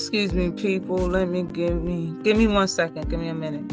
Excuse me, people. Give me 1 second. Give me a minute.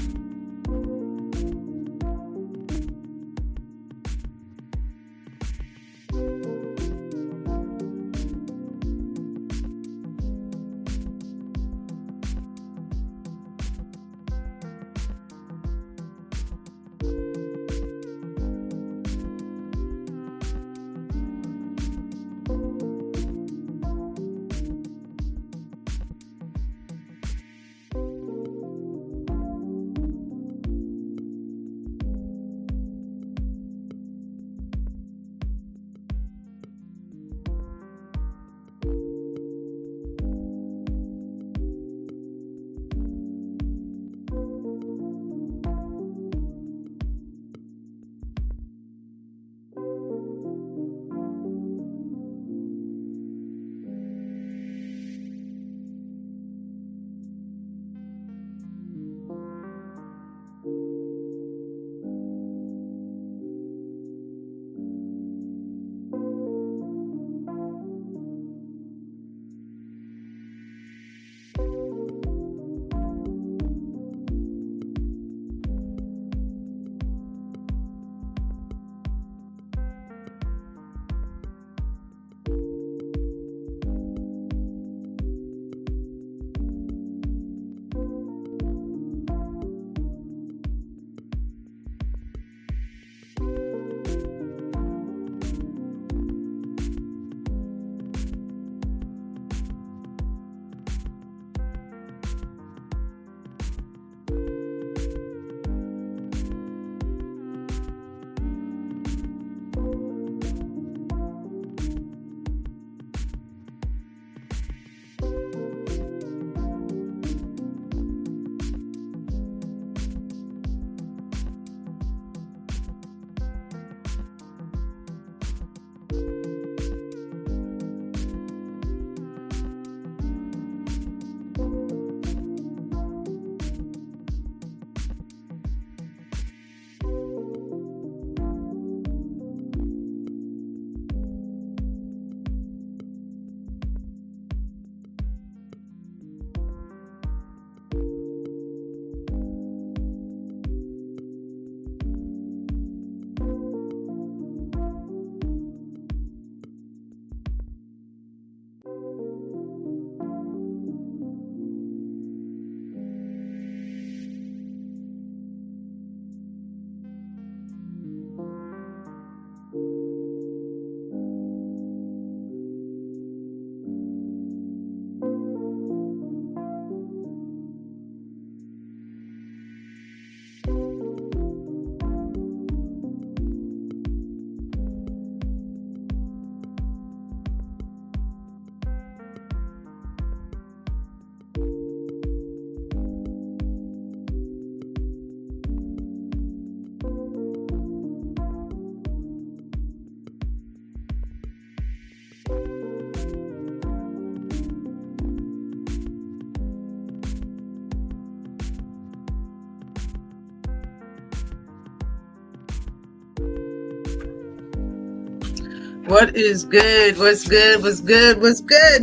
What is good? What's good? What's good? What's good?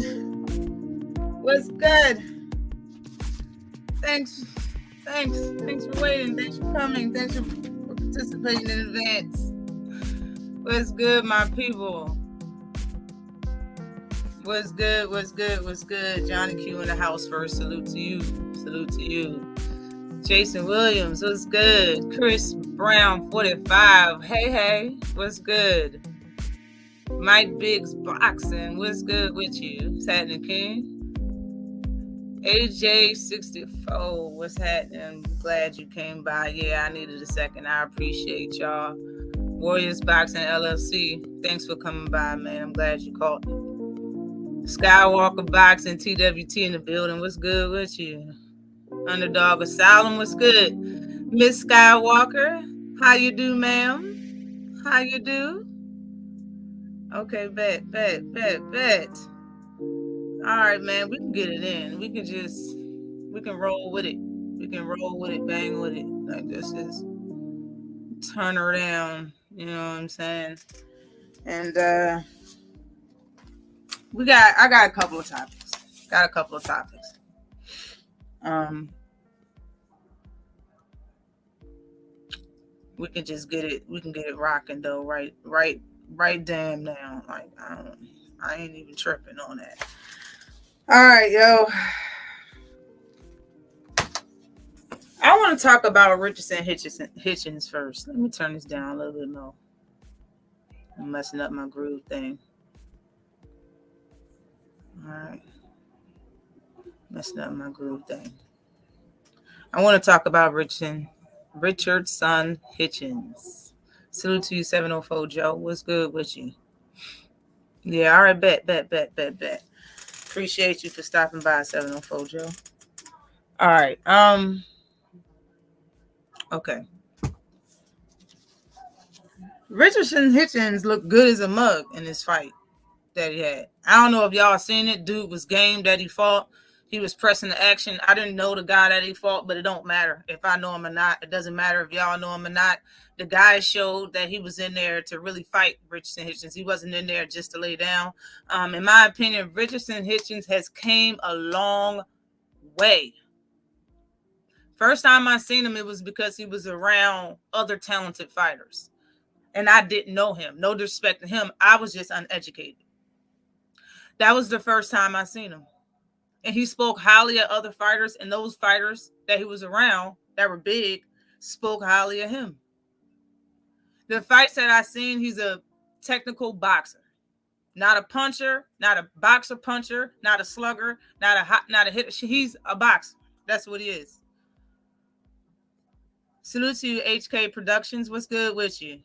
What's good? Thanks for waiting. Thanks for coming. Thanks for participating in advance. What's good, my people? What's good? What's good? What's good? Johnny Q in the house first. Salute to you. Salute to you. Jason Williams, what's good? Chris Brown, 45. Hey, what's good? Mike Biggs Boxing, what's good with you? What's happening, King? AJ 64, what's happening? Glad you came by. Yeah, I needed a second. I appreciate y'all. Warriors Boxing LLC, thanks for coming by, man. I'm glad you called me. Skywalker Boxing TWT in the building, what's good with you? Underdog Asylum, what's good? Miss Skywalker, how you do, ma'am? How you do? Okay, bet. All right, man, we can get it in. We can roll with it. We can roll with it, bang with it. Like this is turn her down. You know what I'm saying? And I got a couple of topics. We can just get it. We can get it rocking though. Right. Damn now. Like I ain't even tripping on that. All right, yo. I want to talk about Richardson Hitchins first. Let me turn this down a little bit more. I'm messing up my groove thing. All right. Messing up my groove thing. I want to talk about Richardson Hitchins. Salute to you, 704 Joe. What's good with you? Yeah, all right, bet. Appreciate you for stopping by, 704 Joe. All right. Okay. Richardson Hitchins looked good as a mug in this fight that he had. I don't know if y'all seen it. Dude was game that he fought. He was pressing the action. I didn't know the guy that he fought, but it don't matter if I know him or not. It doesn't matter if y'all know him or not. The guy showed that he was in there to really fight Richardson Hitchins. He wasn't in there just to lay down. In my opinion, Richardson Hitchins has came a long way. First time I seen him, it was because he was around other talented fighters. And I didn't know him. No disrespect to him. I was just uneducated. That was the first time I seen him. And he spoke highly of other fighters, and those fighters that he was around that were big spoke highly of him. The fights that I seen, he's a technical boxer. Not a puncher, not a boxer puncher, not a slugger, not a hitter. He's a boxer. That's what he is. Salute to you, HK Productions. What's good with you?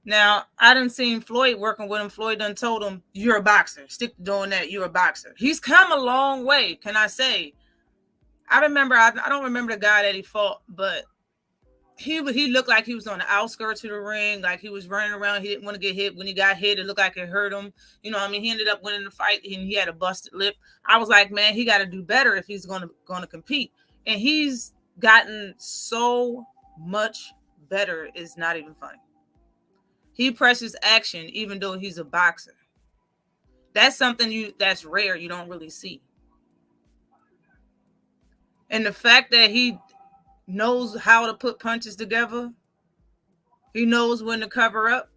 Now, I done seen Floyd working with him. Floyd done told him, you're a boxer. Stick to doing that. You're a boxer. He's come a long way, can I say? I don't remember the guy that he fought, but he looked like he was on the outskirts of the ring, like he was running around. He didn't want to get hit. When he got hit, it looked like it hurt him. You know what I mean? He ended up winning the fight, and he had a busted lip. I was like, man, he got to do better if he's going to compete. And he's gotten so much better, it's not even funny. He presses action even though he's a boxer. That's something that's rare. You don't really see. And the fact that he knows how to put punches together, he knows when to cover up,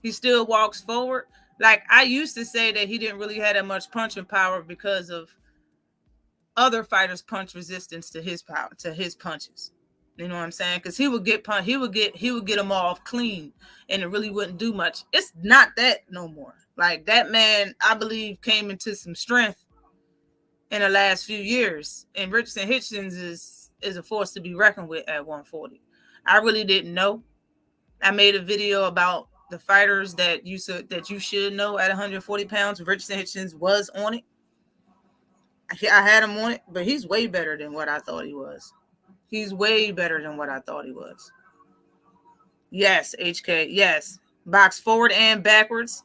he still walks forward. Like I used to say that he didn't really have that much punching power because of other fighters' punch resistance to his power, to his punches. You know what I'm saying? Because he would get them off clean, and it really wouldn't do much. It's not that no more. Like that man, I believe, came into some strength in the last few years, and Richardson Hitchins is a force to be reckoned with at 140. I really didn't know. I made a video about the fighters that you should know at 140 pounds. Richardson Hitchins was on it. I had him on it, but he's way better than what I thought he was. He's way better than what I thought he was. Yes, HK. Yes. Box forward and backwards.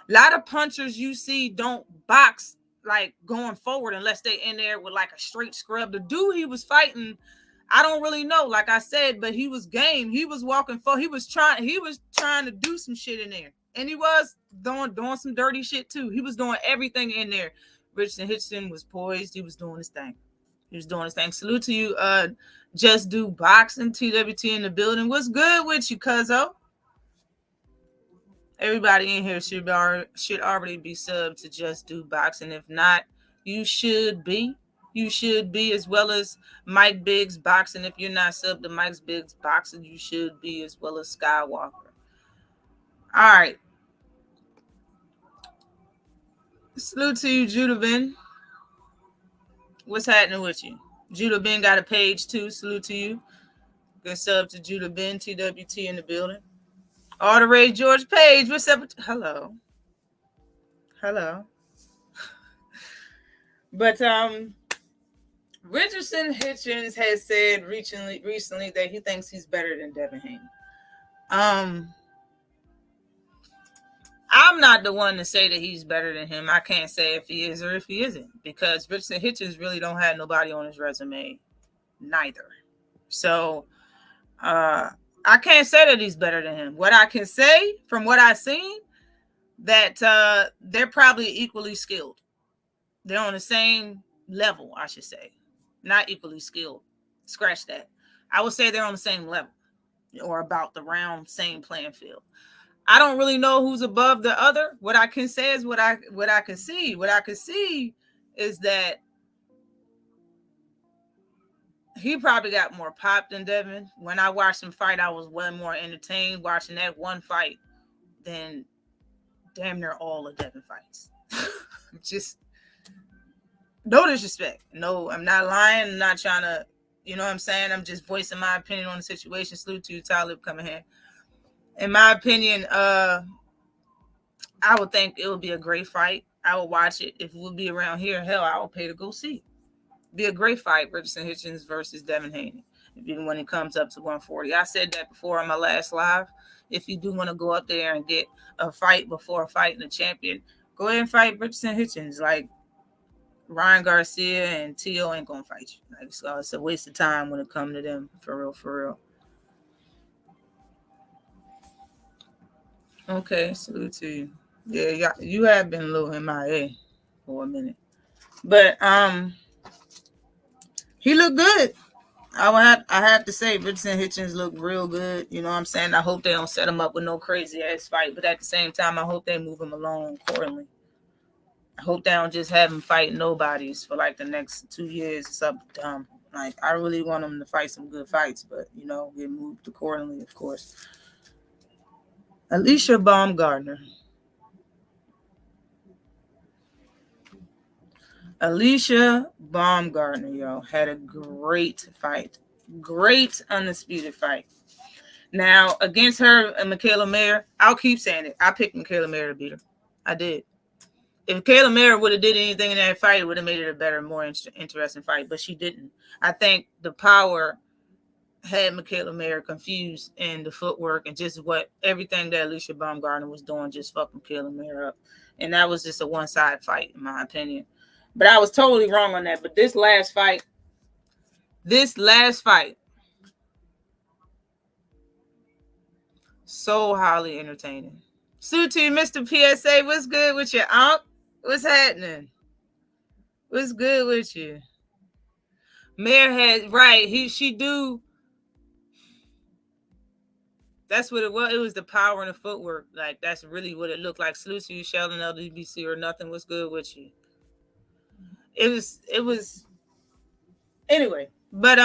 A lot of punchers you see don't box like going forward unless they in there with like a straight scrub. The dude he was fighting, I don't really know, like I said, but he was game. He was walking forward. He was trying to do some shit in there. And he was doing some dirty shit too. He was doing everything in there. Richardson Hitchins was poised. He was doing his thing. Salute to you, Just Do Boxing, TWT in the building. What's good with you, cuzzo? Everybody in here should already be subbed to Just Do Boxing. If not, you should be. You should be, as well as Mike Biggs Boxing. If you're not subbed to Mike Biggs Boxing, you should be, as well as Skywalker. All right. Salute to you, Judah Ben. What's happening with you? Judah Ben got a page too. Salute to you. Good sub to Judah Ben, TWT in the building. All the Ray George Page. What's up? Hello. But Richardson Hitchins has said recently that he thinks he's better than Devin Haney. I'm not the one to say that he's better than him. I can't say if he is or if he isn't, because Richardson Hitchins really don't have nobody on his resume, neither. So I can't say that he's better than him. What I can say from what I've seen, that they're probably equally skilled. They're on the same level, I should say. Not equally skilled. Scratch that. I would say they're on the same level or about the round same playing field. I don't really know who's above the other. What I can say is what I can see. What I can see is that he probably got more pop than Devin. When I watched him fight, I was way more entertained watching that one fight than damn near all of Devin fights. Just no disrespect. No, I'm not lying. I'm not trying to, you know what I'm saying? I'm just voicing my opinion on the situation. Salute to you, Talib, coming here. In my opinion, I would think it would be a great fight. I would watch it. If it would be around here, hell, I would pay to go see it. Be a great fight, Richardson Hitchins versus Devin Haney. Even when it comes up to 140. I said that before on my last live. If you do want to go up there and get a fight before fighting a champion, go ahead and fight Richardson Hitchins. Like, Ryan Garcia and Tio ain't gonna fight you. Like, so it's a waste of time when it comes to them. For real, for real. Okay, salute to you. Yeah, you have been a little MIA for a minute. But he looked good. I have to say, Richardson Hitchins looked real good. You know what I'm saying? I hope they don't set him up with no crazy ass fight, but at the same time, I hope they move him along accordingly. I hope they don't just have him fight nobodies for like the next 2 years. It's up dumb. Like, I really want him to fight some good fights, but you know, get moved accordingly, of course. Alicia Baumgartner. Alicia Baumgartner, yo, had a great fight. Great undisputed fight. Now, against her and Michaela Mayer, I'll keep saying it. I picked Michaela Mayer to beat her. I did. If Kayla Mayer would have did anything in that fight, it would have made it a better, more interesting fight. But she didn't. I think the power had Michaela Mayer confused in the footwork and just everything that Alicia Baumgartner was doing just fucked Michaela Mayer up. And that was just a one-sided fight, in my opinion. But I was totally wrong on that. But this last fight, so highly entertaining. Salute to you, Mr. PSA. What's good with you, Unc? What's happening? What's good with you? Mayor had she do. That's what it was. It was the power and the footwork. Like, that's really what it looked like. Salute to you, Sheldon, LDBC or nothing. What's good with you? It was anyway. But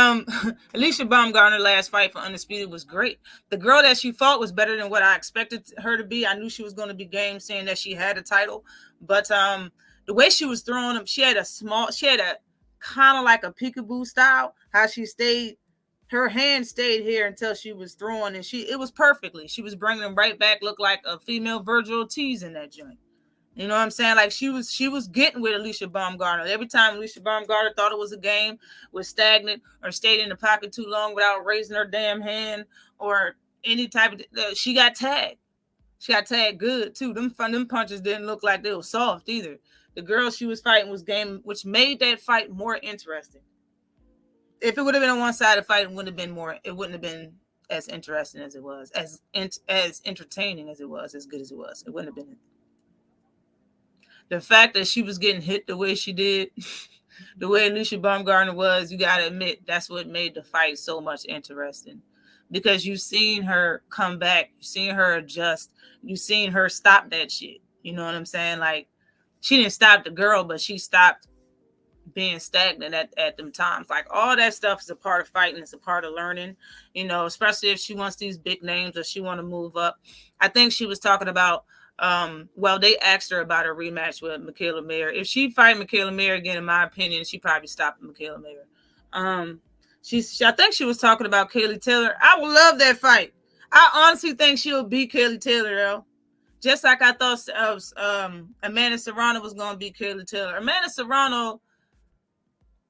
Alicia Baumgartner last fight for Undisputed was great. The girl that she fought was better than what I expected her to be. I knew she was going to be game, saying that she had a title, but the way she was throwing them, she had a kind of like a peekaboo style. How she stayed, her hand stayed here until she was throwing, and it was perfectly. She was bringing them right back, looked like a female Virgil Ortiz in that joint. You know what I'm saying? Like, she was getting with Alicia Baumgartner. Every time Alicia Baumgartner thought it was a game, was stagnant or stayed in the pocket too long without raising her damn hand or any type of, she got tagged. She got tagged good too. Them punches didn't look like they were soft either. The girl she was fighting was game, which made that fight more interesting. If it would have been a one-sided fight, it wouldn't have been as interesting as it was, as entertaining as it was, as good as it was. It wouldn't have been. The fact that she was getting hit the way she did, the way Alicia Baumgartner was, you got to admit, that's what made the fight so much interesting. Because you've seen her come back, you've seen her adjust, you've seen her stop that shit. You know what I'm saying? Like, she didn't stop the girl, but she stopped being stagnant at them times. Like, all that stuff is a part of fighting. It's a part of learning, you know, especially if she wants these big names or she want to move up. I think she was talking about, they asked her about a rematch with Michaela Mayer. If she fight Michaela Mayer again, in my opinion, she probably stopped Michaela Mayer. I think she was talking about Kaylee Taylor. I would love that fight. I honestly think she'll beat Kaylee Taylor, though. Just like I thought Amanda Serrano was going to beat Kaylee Taylor. Amanda Serrano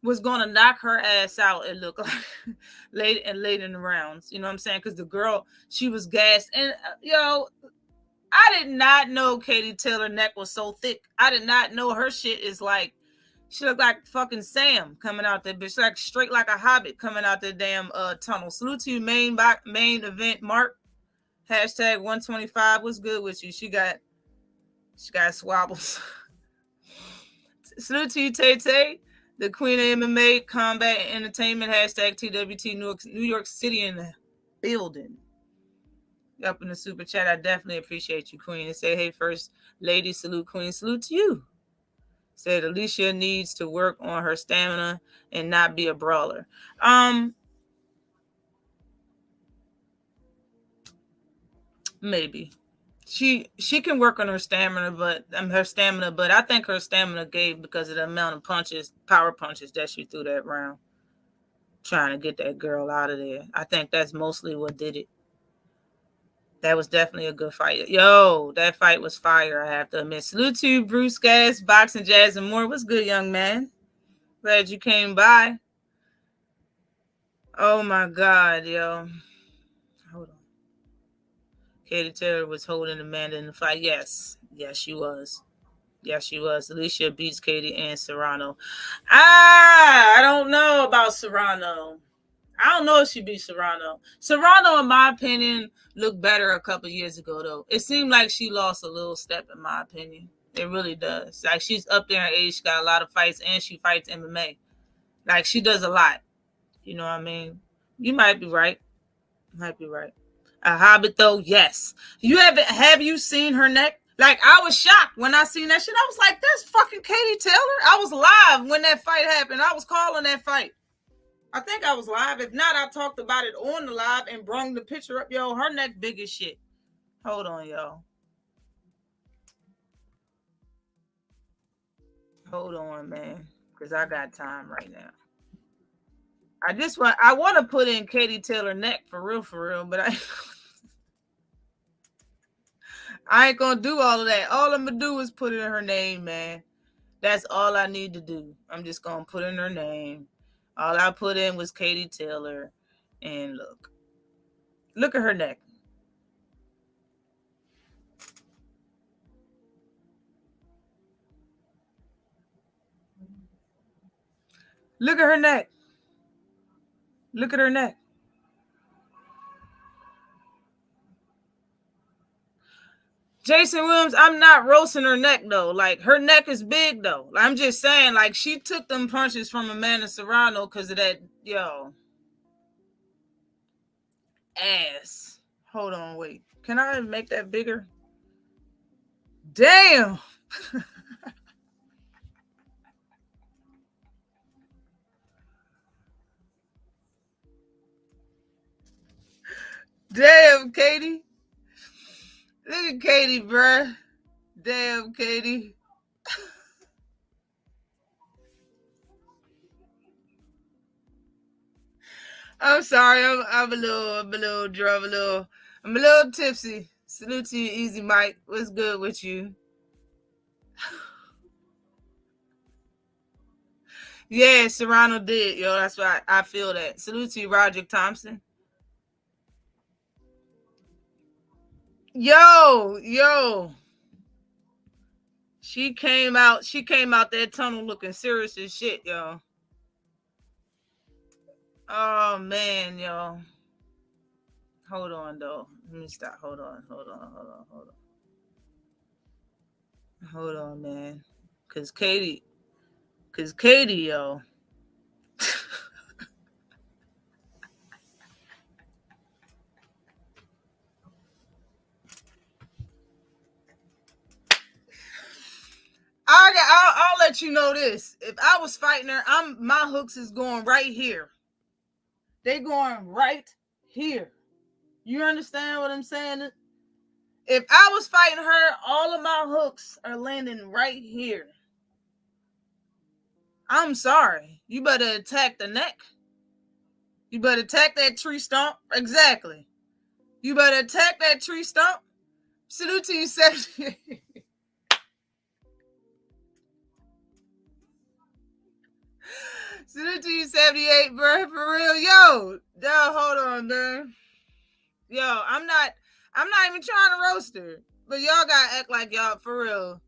was going to knock her ass out, it looked like, late in the rounds. You know what I'm saying? Because the girl, she was gassed. And, I did not know Katie Taylor's neck was so thick. I did not know her shit is like, she looked like fucking Sam coming out there, bitch. Like straight like a hobbit coming out the damn tunnel. Salute to you, main event, Mark. Hashtag 125. What's good with you? She got swabbles. Salute to you, Tay Tay. The Queen of MMA Combat and Entertainment hashtag TWT New York City in the building. Up in the super chat, I definitely appreciate you, Queen. And say, hey, first lady, salute, Queen, salute to you. Said Alicia needs to work on her stamina and not be a brawler. Maybe she can work on her stamina, but I think her stamina gave because of the amount of power punches that she threw that round, trying to get that girl out of there. I think that's mostly what did it. That was definitely a good fight. Yo, that fight was fire, I have to admit. Salute to you, Bruce Gas, Boxing, Jazz, and more. What's good, young man? Glad you came by. Oh, my God, yo. Hold on. Katie Taylor was holding Amanda in the fight. Yes, she was. Yes, she was. Alicia beats Katie and Serrano. I don't know about Serrano. I don't know if she beat Serrano. Serrano, in my opinion, looked better a couple years ago, though. It seemed like she lost a little step, in my opinion. It really does. Like, she's up there in age, she got a lot of fights, and she fights MMA. Like, she does a lot. You know what I mean? You might be right. A Hobbit, though, yes. Have you seen her neck? Like, I was shocked when I seen that shit. I was like, that's fucking Katie Taylor. I was live when that fight happened. I was calling that fight. I think I was live. If not, I talked about it on the live and brung the picture up. Yo, her neck big as shit. Hold on, yo. Hold on, man. Because I got time right now. I want to put in Katie Taylor neck for real, but I ain't going to do all of that. All I'm going to do is put in her name, man. That's all I need to do. I'm just going to put in her name. All I put in was Katie Taylor. And look at her neck. Look at her neck. Look at her neck. Jason Williams, I'm not roasting her neck, though. Like, her neck is big, though. I'm just saying, like, she took them punches from Amanda Serrano because of that, ass. Hold on, wait. Can I make that bigger? Damn. Damn, Katie. Look at Katie, bruh. Damn, Katie. I'm sorry. I'm a little drunk, I'm a little tipsy. Salute to you, Easy Mike. What's good with you? Yeah, Serrano did, yo. That's why I feel that. Salute to you, Roger Thompson. Yo. She came out that tunnel looking serious as shit, yo. Oh man, yo. Hold on though. Let me stop. Hold on, man. Cause Katie, yo. I'll let you know this. If I was fighting her, my hooks is going right here. They going right here. You understand what I'm saying? If I was fighting her, all of my hooks are landing right here. I'm sorry. You better attack the neck. You better attack that tree stump. Exactly. You better attack that tree stump. Salute to you, 78. Salute to you, 78, bro. For real. Yo, hold on, man. Yo, I'm not even trying to roast her. But y'all gotta act like y'all, for real.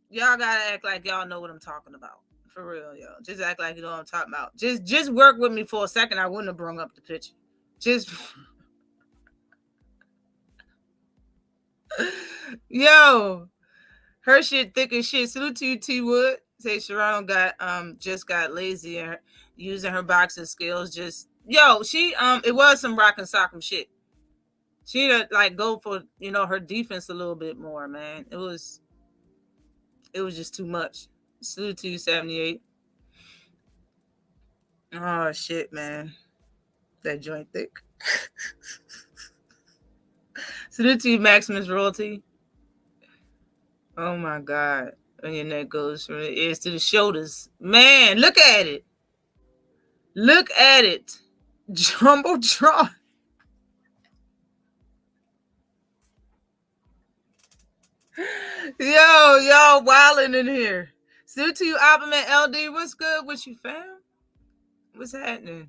Y'all gotta act like y'all know what I'm talking about. For real, yo. Just act like you know what I'm talking about. Just work with me for a second. I wouldn't have brung up the picture. Just yo. Her shit thick as shit. Salute to you, T Wood. Say Serrano just got lazy and using her boxing skills. Just she it was some rock and sock'em shit. She need to like go for her defense a little bit more, man. It was just too much. Salute to you, 78. Oh shit, man. That joint thick. Salute to you, Maximus Royalty. Oh my God. When your neck goes from the ears to the shoulders. Man, look at it. Look at it. Jumbotron. Yo, wilding in here. Salute to you, Alphaman LD. What's good with you, fam? What's happening?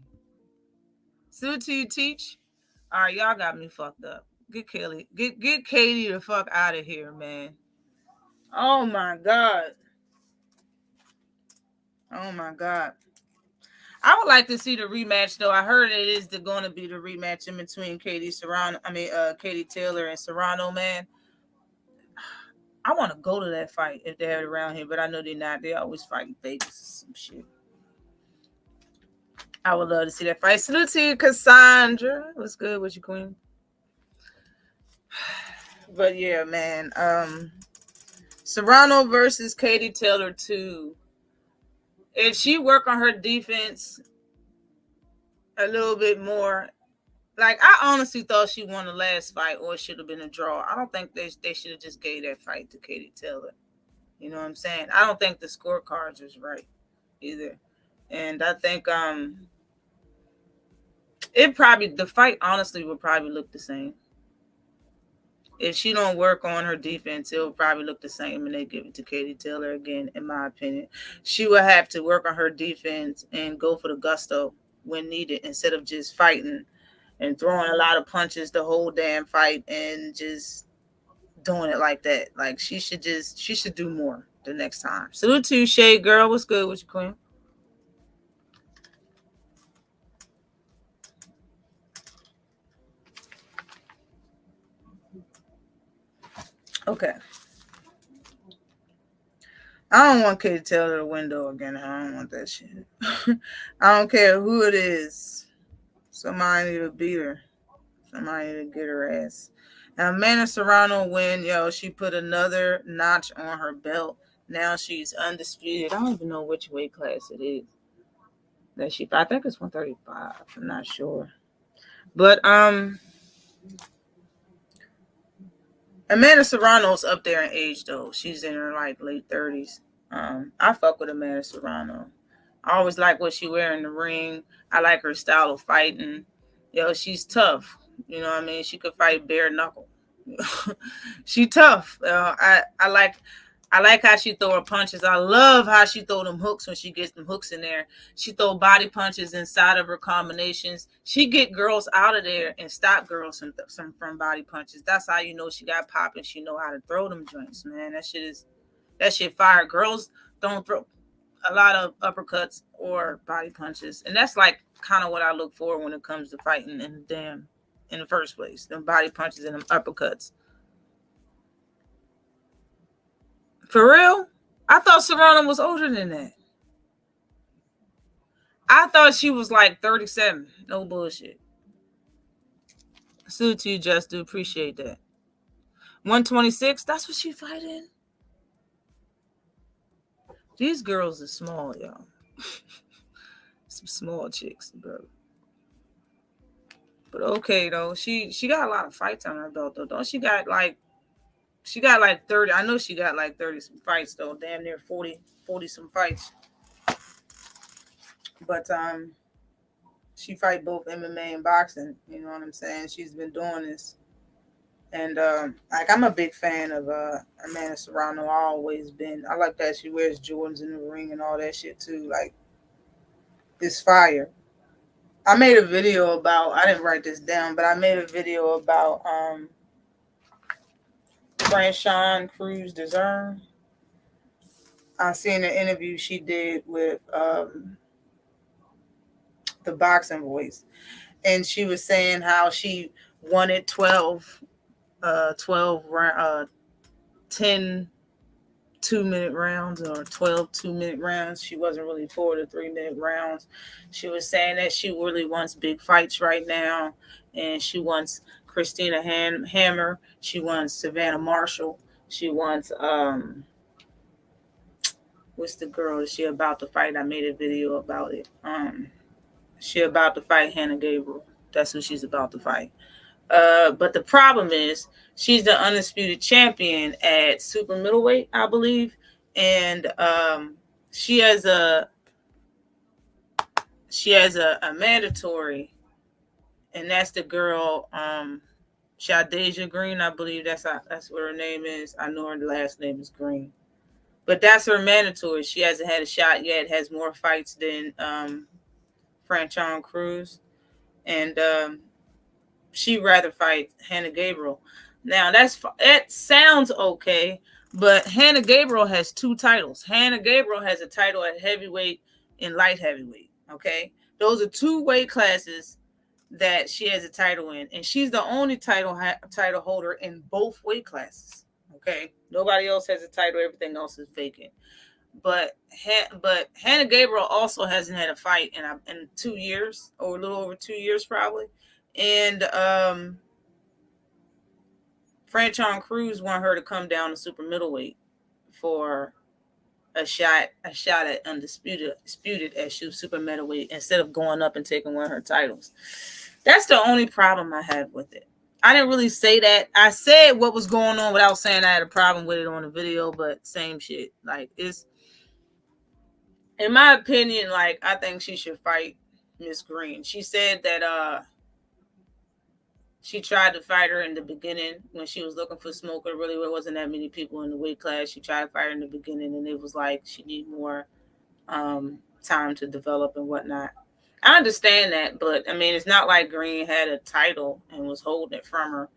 Salute to you, Teach. All right, y'all got me fucked up. Get Kelly. Get Katie the fuck out of here, man. Oh my God. Oh my God. I would like to see the rematch though. I heard it is going to be the rematch in between Katie Taylor and Serrano, man. I want to go to that fight if they have it around here, but I know they're not. They always fight in Vegas or some shit. I would love to see that fight. Salute to you, Cassandra. What's good with you, Queen? But yeah, man. Serrano versus Katie Taylor 2. If she work on her defense a little bit more, like I honestly thought she won the last fight, or it should have been a draw. I don't think they should have just gave that fight to Katie Taylor. You know what I'm saying? I don't think the scorecards was right either, and I think the fight honestly would probably look the same. If she don't work on her defense, it'll probably look the same and they give it to Katie Taylor again, in my opinion. She will have to work on her defense and go for the gusto when needed instead of just fighting and throwing a lot of punches the whole damn fight and just doing it like that. Like she should do more the next time. Salute to you, Shade Girl. What's good with you, Queen? Okay. I don't want Katie Taylor to win though again. I don't want that shit. I don't care who it is. Somebody need to beat her. Somebody need to get her ass. Now, Amanda Serrano win, she put another notch on her belt. Now she's undisputed. I don't even know which weight class it is that she. I think it's 135. I'm not sure, but Amanda Serrano's up there in age though. She's in her like late 30s. I fuck with Amanda Serrano. I always like what she wear in the ring. I like her style of fighting. She's tough. You know what I mean? She could fight bare knuckle. She tough. I like how she throw her punches. I love how she throw them hooks when she gets them hooks in there. She throw body punches inside of her combinations. She get girls out of there and stop girls from body punches. That's how you know she got popping. She know how to throw them joints, man. That shit fire. Girls don't throw a lot of uppercuts or body punches, and that's like kind of what I look for when it comes to fighting in the first place. Them body punches and them uppercuts. For real? I thought Serrano was older than that. I thought she was like 37. No bullshit. Salute to you, Just do appreciate that. 126. That's what she fighting. These girls are small, y'all. Some small chicks, bro. But okay though, she got a lot of fights on her belt though. Don't she got like 30? I know she got like 30 some fights though. Damn near 40 some fights. But she fight both MMA and boxing. You know what I'm saying? She's been doing this, and like I'm a big fan of Amanda Serrano. I always been. I like that she wears Jordans in the ring and all that shit too. Like it's fire. I made a video about. I didn't write this down, but I made a video about Franchon Cruz Dezern. I seen an interview she did with the Boxing Voice, and she was saying how she wanted 10 2-minute rounds or 12 2-minute rounds. She wasn't really for the 3-minute rounds. She was saying that she really wants big fights right now, and she wants Christina Hammer. She wants Savannah Marshall. She wants what's the girl that she about to fight? I made a video about it. She about to fight Hannah Gabriel. That's who she's about to fight. But the problem is she's the undisputed champion at super middleweight, I believe, and she has a mandatory, and that's the girl Shadeja Green, I believe that's what her name is. I know her last name is Green, but that's her mandatory. She hasn't had a shot yet. Has more fights than Franchon Cruz, and she'd rather fight Hannah Gabriel. Now that sounds okay, but Hannah Gabriel has 2 titles. Hannah Gabriel has a title at heavyweight and light heavyweight. Okay, those are 2 weight classes that she has a title in, and she's the only title holder in both weight classes. Okay, nobody else has a title. Everything else is vacant. But Hannah Gabriel also hasn't had a fight in 2 years, or a little over 2 years probably. And Franchon Cruz want her to come down to super middleweight for a shot at undisputed at super middleweight instead of going up and taking one of her titles. That's the only problem I have with it. I didn't really say that. I said what was going on without saying I had a problem with it on the video, but same shit. Like, it's, in my opinion, like, I think she should fight Miss Green. She said that she tried to fight her in the beginning when she was looking for smoke. There really wasn't that many people in the weight class. She tried to fight her in the beginning, and it was like she need more time to develop and whatnot. I understand that, but I mean, it's not like Green had a title and was holding it from her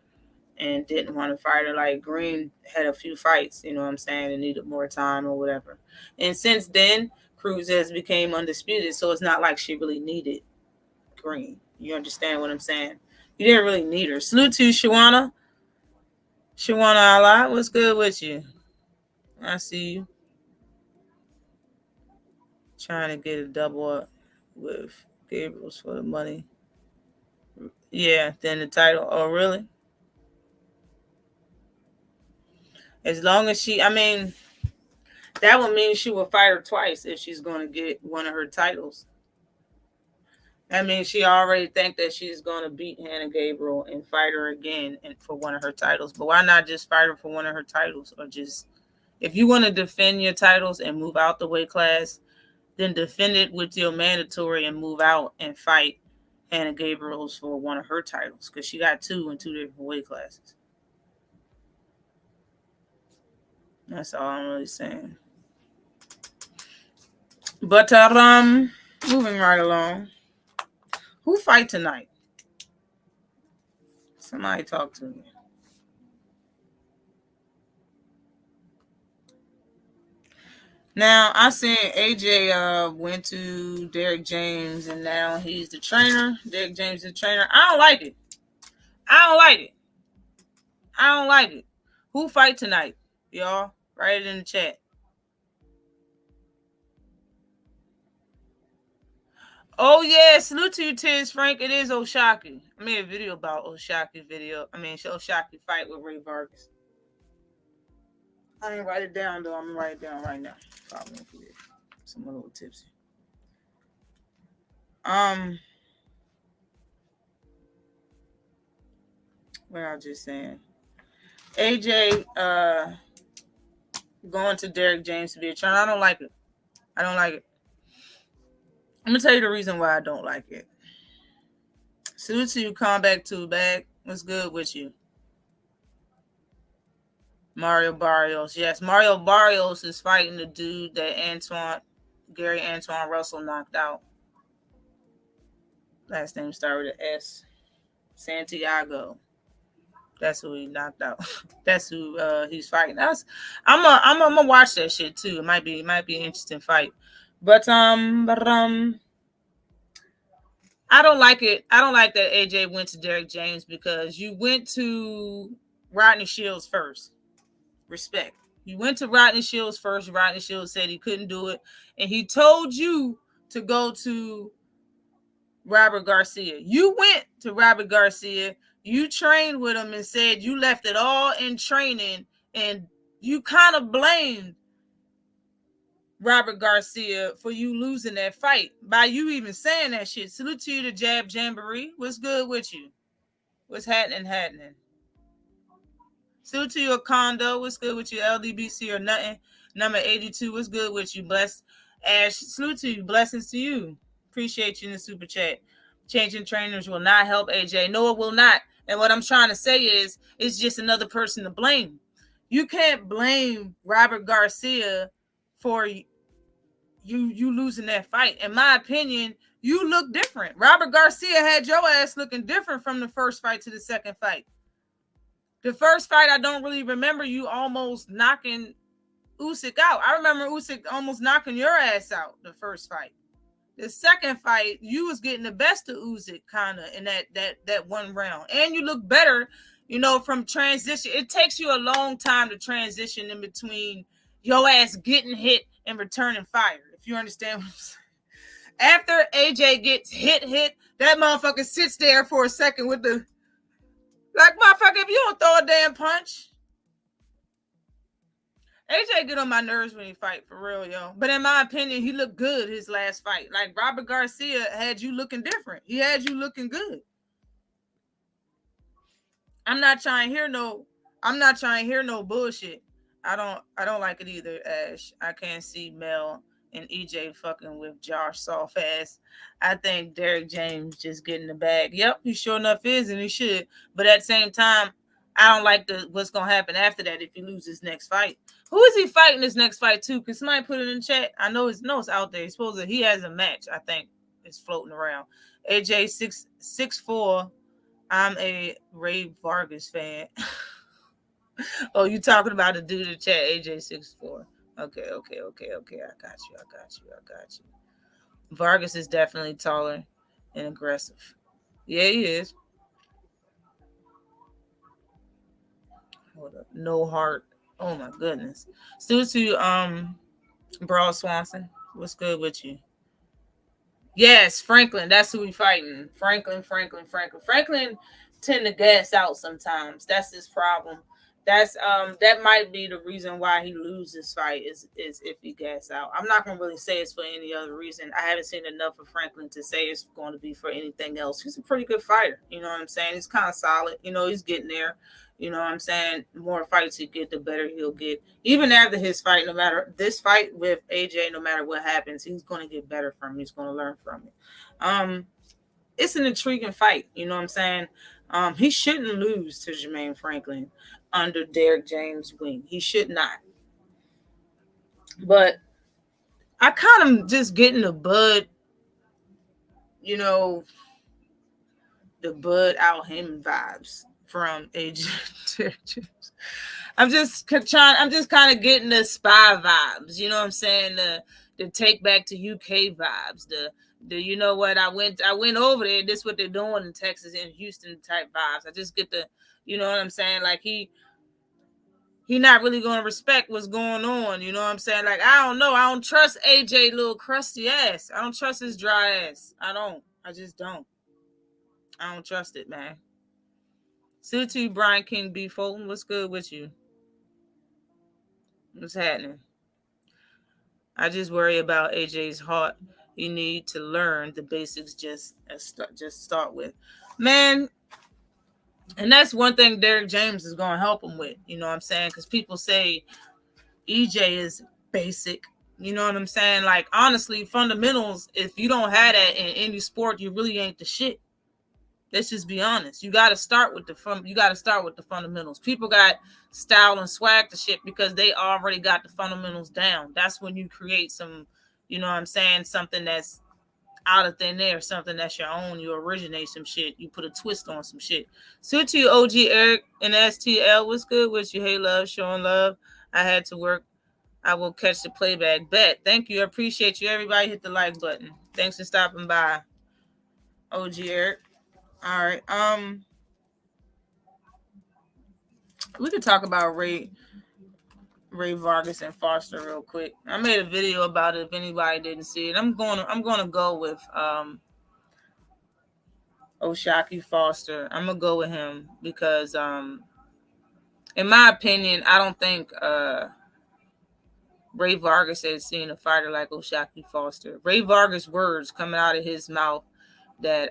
and didn't want to fight her. Like, Green had a few fights, you know what I'm saying, and needed more time or whatever. And since then, Cruz has became undisputed, so it's not like she really needed Green. You understand what I'm saying? You didn't really need her. Salute to you, Shawana. Shawana Allah, what's good with you? I see you. Trying to get a double up with Gabriel's for the money. Yeah, then the title. Oh, really? As long as she, I mean, that would mean she will fight her twice if she's going to get one of her titles. That means she already think that she's going to beat Hannah Gabriel and fight her again and for one of her titles. But why not just fight her for one of her titles? Or just, if you want to defend your titles and move out the weight class, then defend it with your mandatory and move out and fight Hannah Gabriel's for one of her titles, because she got 2 in 2 different weight classes. That's all I'm really saying. But moving right along. Who fight tonight? Somebody talk to me. Now, I seen AJ went to Derek James, and now he's the trainer. Derek James is the trainer. I don't like it. Who fight tonight, y'all? Write it in the chat. Oh, yeah. Salute to you, Tiz Frank. It is Oshaki. I made a video about Oshaki fight with Ray Vargas. I didn't write it down, though. I'm going to write it down right now. Probably won't forget. I'm a little tipsy. What I was just saying. AJ going to Derek James to be a trainer. I don't like it. I'm going to tell you the reason why I don't like it. Salute to you, Comeback 2 Bag. What's good with you? Mario Barrios. Yes, Mario Barrios is fighting the dude that Gary Antoine Russell knocked out. Last name started with S. Santiago. That's who he knocked out. That's who he's fighting. I'm gonna watch that shit too. It might be an interesting fight. But I don't like it. I don't like that AJ went to Derek James, because you went to Rodney Shields first. Respect. You went to Rodney Shields first. Rodney Shields said he couldn't do it. And he told you to go to Robert Garcia. You went to Robert Garcia. You trained with him and said you left it all in training. And you kind of blamed Robert Garcia for you losing that fight by you even saying that shit. Salute to you, the Jab Jamboree. What's good with you? What's happening? Salute to you, Condo. What's good with you? LDBC or nothing. Number 82. What's good with you? Bless Ash. Salute to you. Blessings to you. Appreciate you in the super chat. Changing trainers will not help AJ. No, it will not. And what I'm trying to say is, it's just another person to blame. You can't blame Robert Garcia for you losing that fight. In my opinion, you look different. Robert Garcia had your ass looking different from the first fight to the second fight. The first fight, I don't really remember you almost knocking Usyk out. I remember Usyk almost knocking your ass out the first fight. The second fight, you was getting the best of Usyk kind of in that one round. And you look better, from transition. It takes you a long time to transition in between your ass getting hit and returning fire, if you understand what I'm saying. After AJ gets hit, that motherfucker sits there for a second with the... Like, motherfucker, if you don't throw a damn punch. AJ get on my nerves when he fight, for real, yo. But in my opinion, he looked good his last fight. Like, Robert Garcia had you looking different. He had you looking good. I'm not trying to hear no bullshit. I don't like it either, Ash. I can't see Mel and EJ fucking with Josh soft ass. I think Derek James just getting the bag. Yep, he sure enough is, and he should. But at the same time, I don't like what's gonna happen after that if he loses next fight. Who is he fighting this next fight to? Can somebody put it in chat? I know it's out there. He has a match, I think. It's floating around. AJ 6'4". I'm a Ray Vargas fan. Oh, you talking about the dude in the chat, AJ 6'4". Okay. I got you. Vargas is definitely taller and aggressive. Yeah, he is. Hold up. No heart. Oh my goodness. Still to Broad Swanson. What's good with you? Yes, Franklin. That's who we fighting. Franklin tend to gas out sometimes. That's his problem. That's that might be the reason why he loses fight is if he gas out. I'm not gonna really say it's for any other reason. I haven't seen enough of Franklin to say it's going to be for anything else. He's a pretty good fighter. You know what I'm saying? He's kind of solid. He's getting there. You know what I'm saying? The more fights he get, the better he'll get. Even after his fight, no matter this fight with AJ, no matter what happens, he's going to get better from it. He's going to learn from it. It's an intriguing fight. You know what I'm saying? He shouldn't lose to Jermaine Franklin under Derek James' wing. He should not. But I kind of just getting the Bud, the Bud Al Heyman vibes from AJ. I'm just kind of getting the spy vibes. You know what I'm saying? The take back to UK vibes. The you know what, I went over there. This is what they're doing in Texas and Houston type vibes. I just get the, you know what I'm saying? Like he not really going to respect what's going on. You know what I'm saying? Like, I don't know. I don't trust AJ little crusty ass. I don't trust his dry ass. I just don't. I don't trust it, man. Salute to you, Brian King B. Fulton. What's good with you? What's happening? I just worry about AJ's heart. You need to learn the basics just start with. Man, and that's one thing Derek James is going to help him with. You know what I'm saying? Because people say EJ is basic. You know what I'm saying? Like, honestly, fundamentals, if you don't have that in any sport, you really ain't the shit. Let's just be honest. You got to start with the fundamentals. People got style and swag to shit because they already got the fundamentals down. That's when you create some, you know what I'm saying, something that's out of thin air, something that's your own. You originate some shit. You put a twist on some shit. So to you, OG Eric and STL, what's good with you? Hey, love, showing love. I had to work. I will catch the playback. Bet. Thank you. I appreciate you. Everybody hit the like button. Thanks for stopping by, OG Eric. All right. We could talk about Ray Ray Vargas and Foster real quick. I made a video about it if anybody didn't see it. I'm gonna go with O'Shaquie Foster. I'm gonna go with him because in my opinion, I don't think Ray Vargas has seen a fighter like O'Shaquie Foster. Ray Vargas' words coming out of his mouth that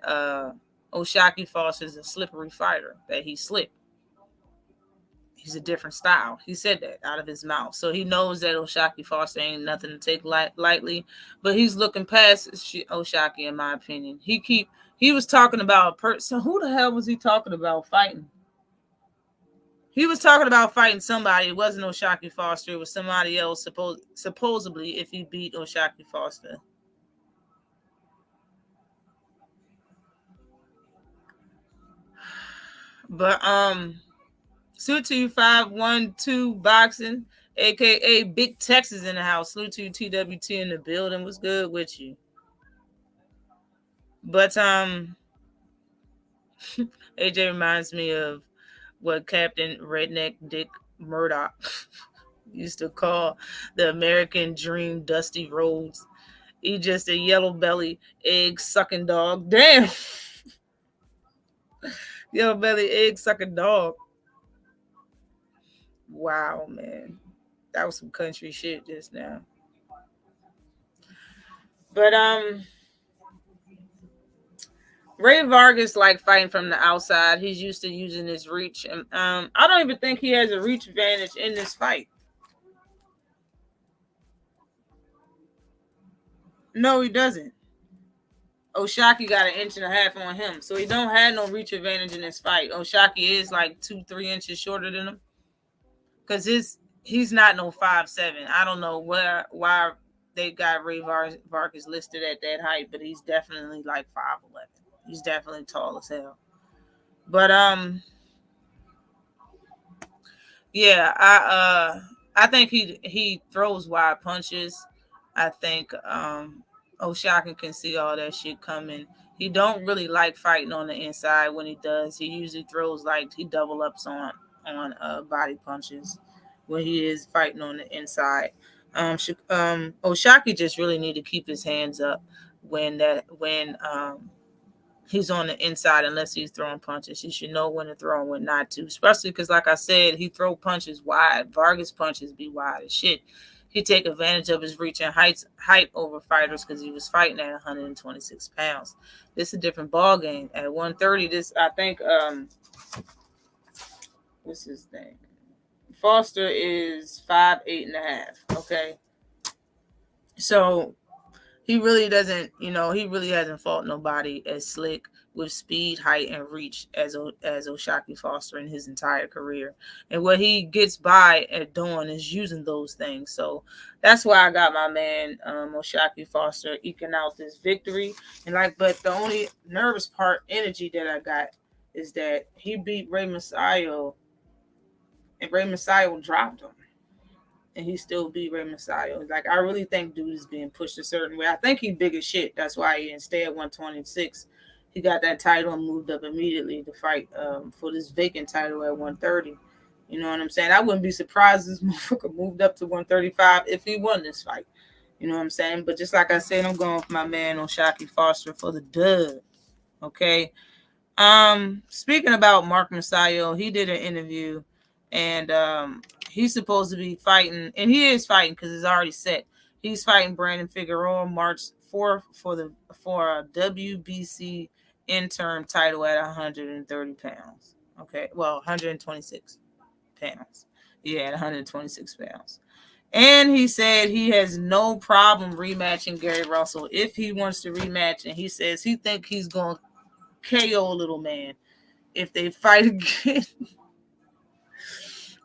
O'Shaquie Foster is a slippery fighter, that he slipped. He's a different style. He said that out of his mouth. So he knows that O'Shaquie Foster ain't nothing to take lightly, but he's looking past O'Shaquie, in my opinion. He was talking about a person. Who the hell was he talking about fighting? He was talking about fighting somebody. It wasn't O'Shaquie Foster. It was somebody else, supposedly, if he beat O'Shaquie Foster. But salute to you, 512 Boxing, a.k.a. Big Texas in the house. Salute to you, TWT in the building. What's good with you? But AJ reminds me of what Captain Redneck Dick Murdoch used to call the American Dream Dusty Rhodes. He just a yellow belly, egg sucking dog. Damn. Yellow belly, egg sucking dog. Wow, man. That was some country shit just now. But Ray Vargas like fighting from the outside. He's used to using his reach. And I don't even think he has a reach advantage in this fight. No, he doesn't. O'Shaquie got 1.5 inches on him, so he don't have no reach advantage in this fight. O'Shaquie is like 2-3 inches shorter than him, because he's not no 5'7". I don't know why they got Ray Vargas listed at that height, but he's definitely like 5'11". He's definitely tall as hell. But yeah, I think he throws wide punches. I think O'Shaquie can see all that shit coming. He don't really like fighting on the inside. When he does, he usually throws like he double ups on body punches when he is fighting on the inside. O'Shaquie just really need to keep his hands up when he's on the inside, unless he's throwing punches. He should know when to throw and when not to, especially because, like I said, he throw punches wide. Vargas punches be wide as shit. He take advantage of his reach and height over fighters because he was fighting at 126 pounds. This is a different ball game. At 130, this I think what's his name? Foster is 5'8.5". Okay, so he really doesn't, he really hasn't fought nobody as slick with speed, height, and reach as O'Shaquie Foster in his entire career. And what he gets by at doing is using those things. So that's why I got my man O'Shaquie Foster eking out this victory. But the only nervous energy that I got is that he beat Rey Mysterio, and Rey Mysterio dropped him. And he still beat Rey Mysterio. Like, I really think dude is being pushed a certain way. I think he's big as shit. That's why he didn't stay at 126. He got that title and moved up immediately to fight for this vacant title at 130. You know what I'm saying? I wouldn't be surprised if this motherfucker moved up to 135 if he won this fight. You know what I'm saying? But just like I said, I'm going with my man O'Shaquie Foster for the dub. Okay. Speaking about Mark Mysterio, he did an interview, and he's supposed to be fighting, and he is fighting because it's already set. He's fighting Brandon Figueroa March 4th for a WBC interim title at 130 pounds. Okay, well, 126 pounds. Yeah, at 126 pounds. And he said he has no problem rematching Gary Russell if he wants to rematch, and he says he think he's going to KO little man if they fight again.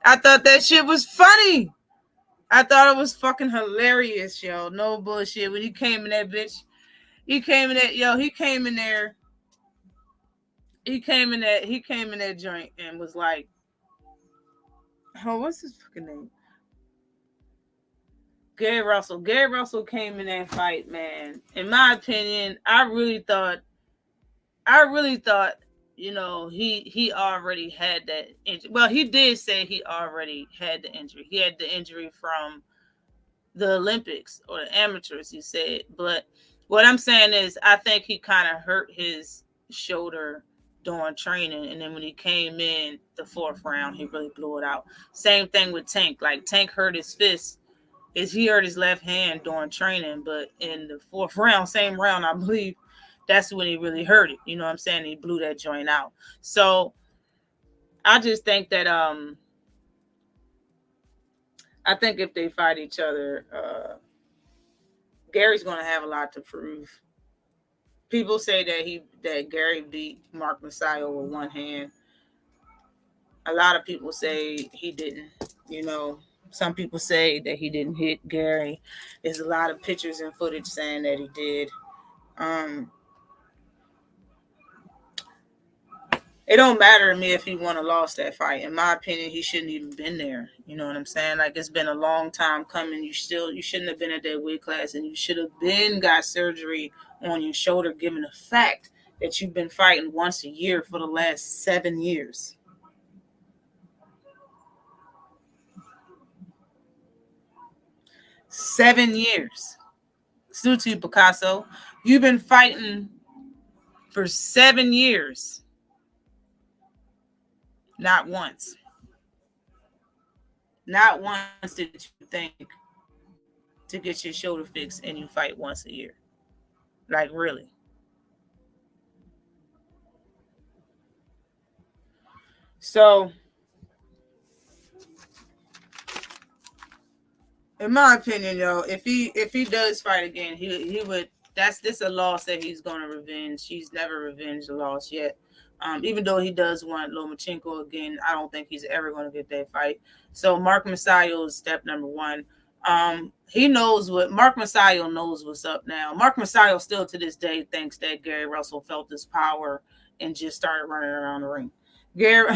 I thought that shit was funny. I thought it was fucking hilarious, yo. No bullshit. When he came in that bitch, he came in that joint and was like, oh, what's his fucking name? Gary Russell. Gary Russell came in that fight, man. In my opinion, I really thought, he already had that injury. Well, he did say he already had the injury. He had the injury from the Olympics or the amateurs, he said. But what I'm saying is, I think he kind of hurt his shoulder during training, and then when he came in the fourth round, he really blew it out. Same thing with Tank. Like Tank hurt his fist. He hurt his left hand during training, but in the fourth round, same round, I believe, that's when he really hurt it. You know what I'm saying? He blew that joint out. So I just think that I think if they fight each other, Gary's going to have a lot to prove. People say that Gary beat Mark Messiah with one hand. A lot of people say he didn't. Some people say that he didn't hit Gary. There's a lot of pictures and footage saying that he did. It don't matter to me if he won or lost that fight. In my opinion, he shouldn't even been there. You know what I'm saying? Like, it's been a long time coming. You shouldn't have been at that weight class, and you should have been got surgery on your shoulder, given the fact that you've been fighting once a year for the last 7 years. Seven years. Salute to you, Picasso. You've been fighting for 7 years. Not once. Not once did you think to get your shoulder fixed and you fight once a year. Like, really. So, in my opinion, if he does fight again, he would. This a loss that he's going to revenge. He's never revenged a loss yet. Even though he does want Lomachenko again, I don't think he's ever going to get that fight. So Mark Messiah is step number one. He knows Mark Messiah knows what's up now. Mark Messiah still to this day thinks that Gary Russell felt his power and just started running around the ring. Gary,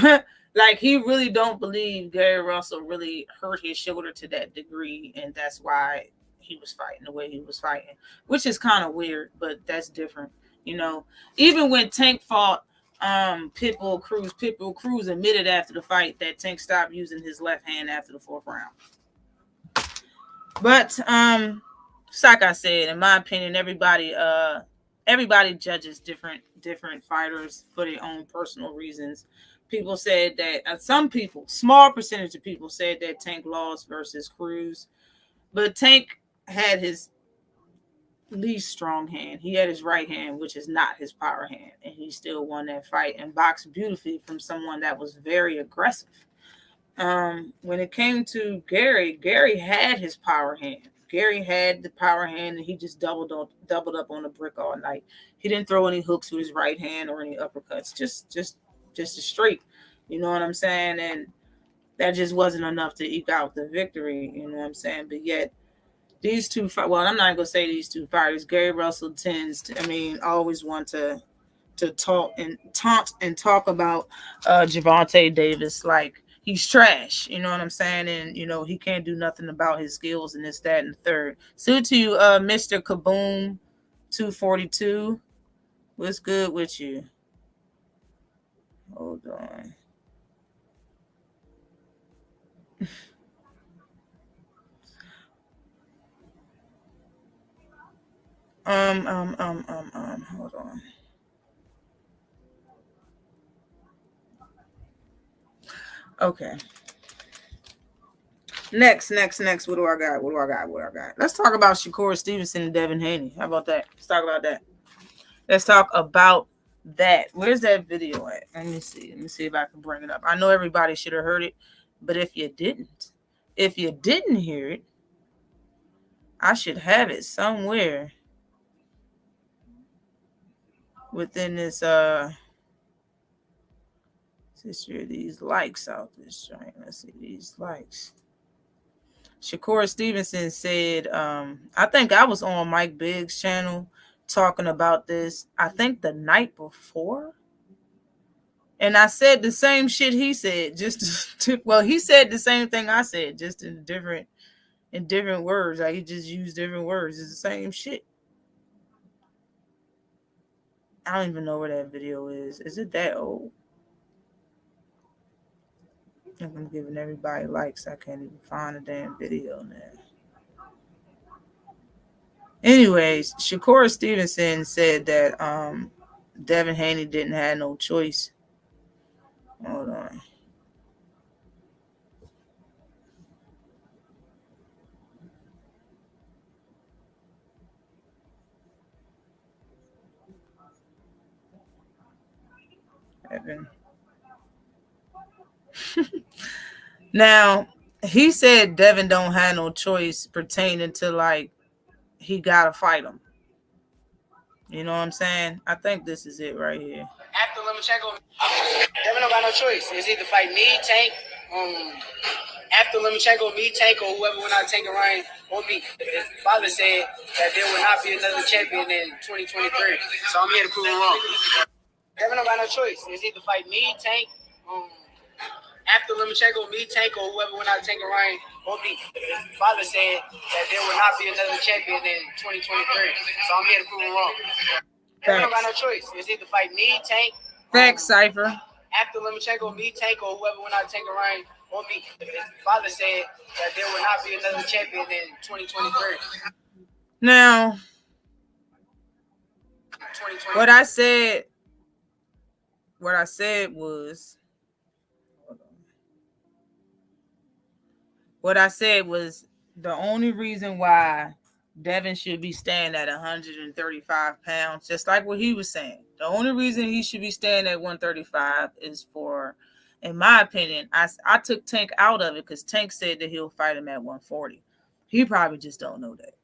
like, he really don't believe Gary Russell really hurt his shoulder to that degree, and that's why he was fighting the way he was fighting, which is kind of weird, but that's different. Even when Tank fought Pitbull Cruz admitted after the fight that Tank stopped using his left hand after the fourth round. But it's like I said, in my opinion, everybody judges different fighters for their own personal reasons. People said that some people, small percentage of people, said that Tank lost versus Cruz, but Tank had his least strong hand. He had his right hand, which is not his power hand, and he still won that fight and boxed beautifully from someone that was very aggressive. When it came to Gary had his power hand. Gary had the power hand, and he just doubled up on the brick all night. He didn't throw any hooks with his right hand or any uppercuts, just a straight. You know what I'm saying? And that just wasn't enough to eke out the victory. You know what I'm saying? But yet, these two, well, I'm not going to say these two fighters. Gary Russell tends to, always want to talk and taunt and talk about Gervonta Davis like he's trash. You know what I'm saying? And, he can't do nothing about his skills and this, that, and the third. So to Mr. Kaboom 242. What's good with you? Hold on. Hold on. Okay. Next. What do I got? Let's talk about Shakur Stevenson and Devin Haney. How about that? Let's talk about that. Where's that video at? Let me see if I can bring it up. I know everybody should have heard it, but if you didn't hear it, I should have it somewhere within this these likes out this joint. Let's see these likes. Shakur Stevenson said, I think I was on Mike Biggs' channel talking about this, I think the night before. And I said the same shit he said, he said the same thing I said, just in different words. Like, he just used different words. It's the same shit. I don't even know where that video is. Is it that old? I'm giving everybody likes. I can't even find a damn video now. Anyways, Shakur Stevenson said that Devin Haney didn't have no choice. Hold on. Devin. Now, he said Devin don't have no choice pertaining to like he gotta fight him. You know what I'm saying? I think this is it right here. After Lomachenko, Devin don't got no choice. It's either fight me, Tank, after Lomachenko, me, Tank, or whoever went out Tank and Ryan, or me. His father said that there will not be another champion in 2023. So I'm here to prove him wrong. Devin don't got no choice. It's either fight me, Tank, after Lomachenko, me, Tank, or whoever went out Tank and Ryan, or me. His father said that there will not be another champion in 2023. So I'm here to prove him wrong. Devin don't got no choice. It's either fight me, Tank. Facts, Cypher. After Lomachenko, me, Tank, or whoever went out Tank and Ryan, or me. His father said that there will not be another champion in 2023. Now, what I said was the only reason why Devin should be staying at 135 pounds, just like what he was saying. The only reason he should be staying at 135 is for, in my opinion, I took Tank out of it because Tank said that he'll fight him at 140. He probably just don't know that.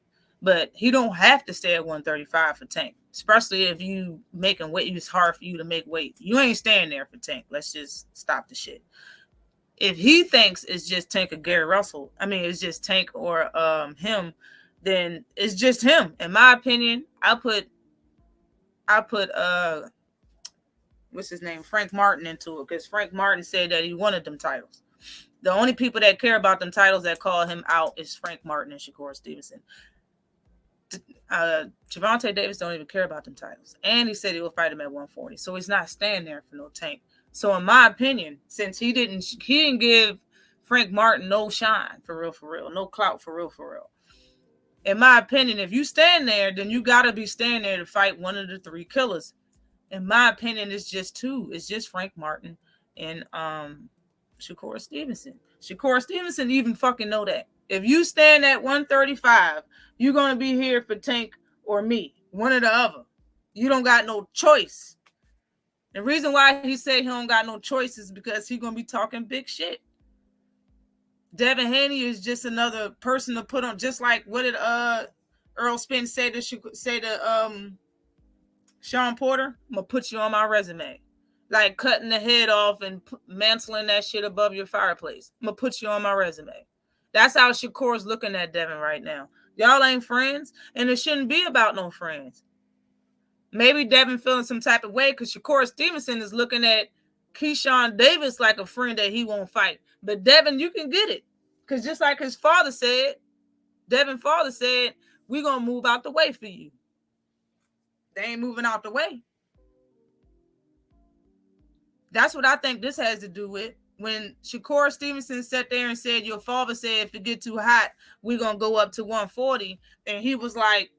But he don't have to stay at 135 for Tank, especially if you making weight. It's hard for you to make weight. You ain't staying there for Tank. Let's just stop the shit. If he thinks it's just Tank or Gary Russell, it's just Tank or him, then it's just him. In my opinion, I put what's his name, Frank Martin into it, because Frank Martin said that he wanted them titles. The only people that care about them titles that call him out is Frank Martin and Shakur Stevenson. Gervonta Davis don't even care about them titles, and he said he will fight him at 140, so he's not staying there for no Tank. So in my opinion, since he didn't give Frank Martin no shine for real, no clout for real. In my opinion, if you stand there, then you gotta be standing there to fight one of the three killers. In my opinion, it's just two. It's just Frank Martin and Shakur Stevenson. Shakur Stevenson even fucking know that. If you stand at 135, you're gonna be here for Tank or me, one or the other. You don't got no choice. The reason why he said he don't got no choice is because he's gonna be talking big shit. Devin Haney is just another person to put on, just like what did Earl Spence say to Sean Porter? I'm gonna put you on my resume. Like cutting the head off and mantling that shit above your fireplace. I'm gonna put you on my resume. That's how Shakur's looking at Devin right now. Y'all ain't friends, and it shouldn't be about no friends. Maybe Devin feeling some type of way because Shakur Stevenson is looking at Keyshawn Davis like a friend that he won't fight. But Devin, you can get it. Because just like his father said, Devin's father said, we're going to move out the way for you. They ain't moving out the way. That's what I think this has to do with. When Shakur Stevenson sat there and said, your father said if it get too hot, we're going to go up to 140. And he was like,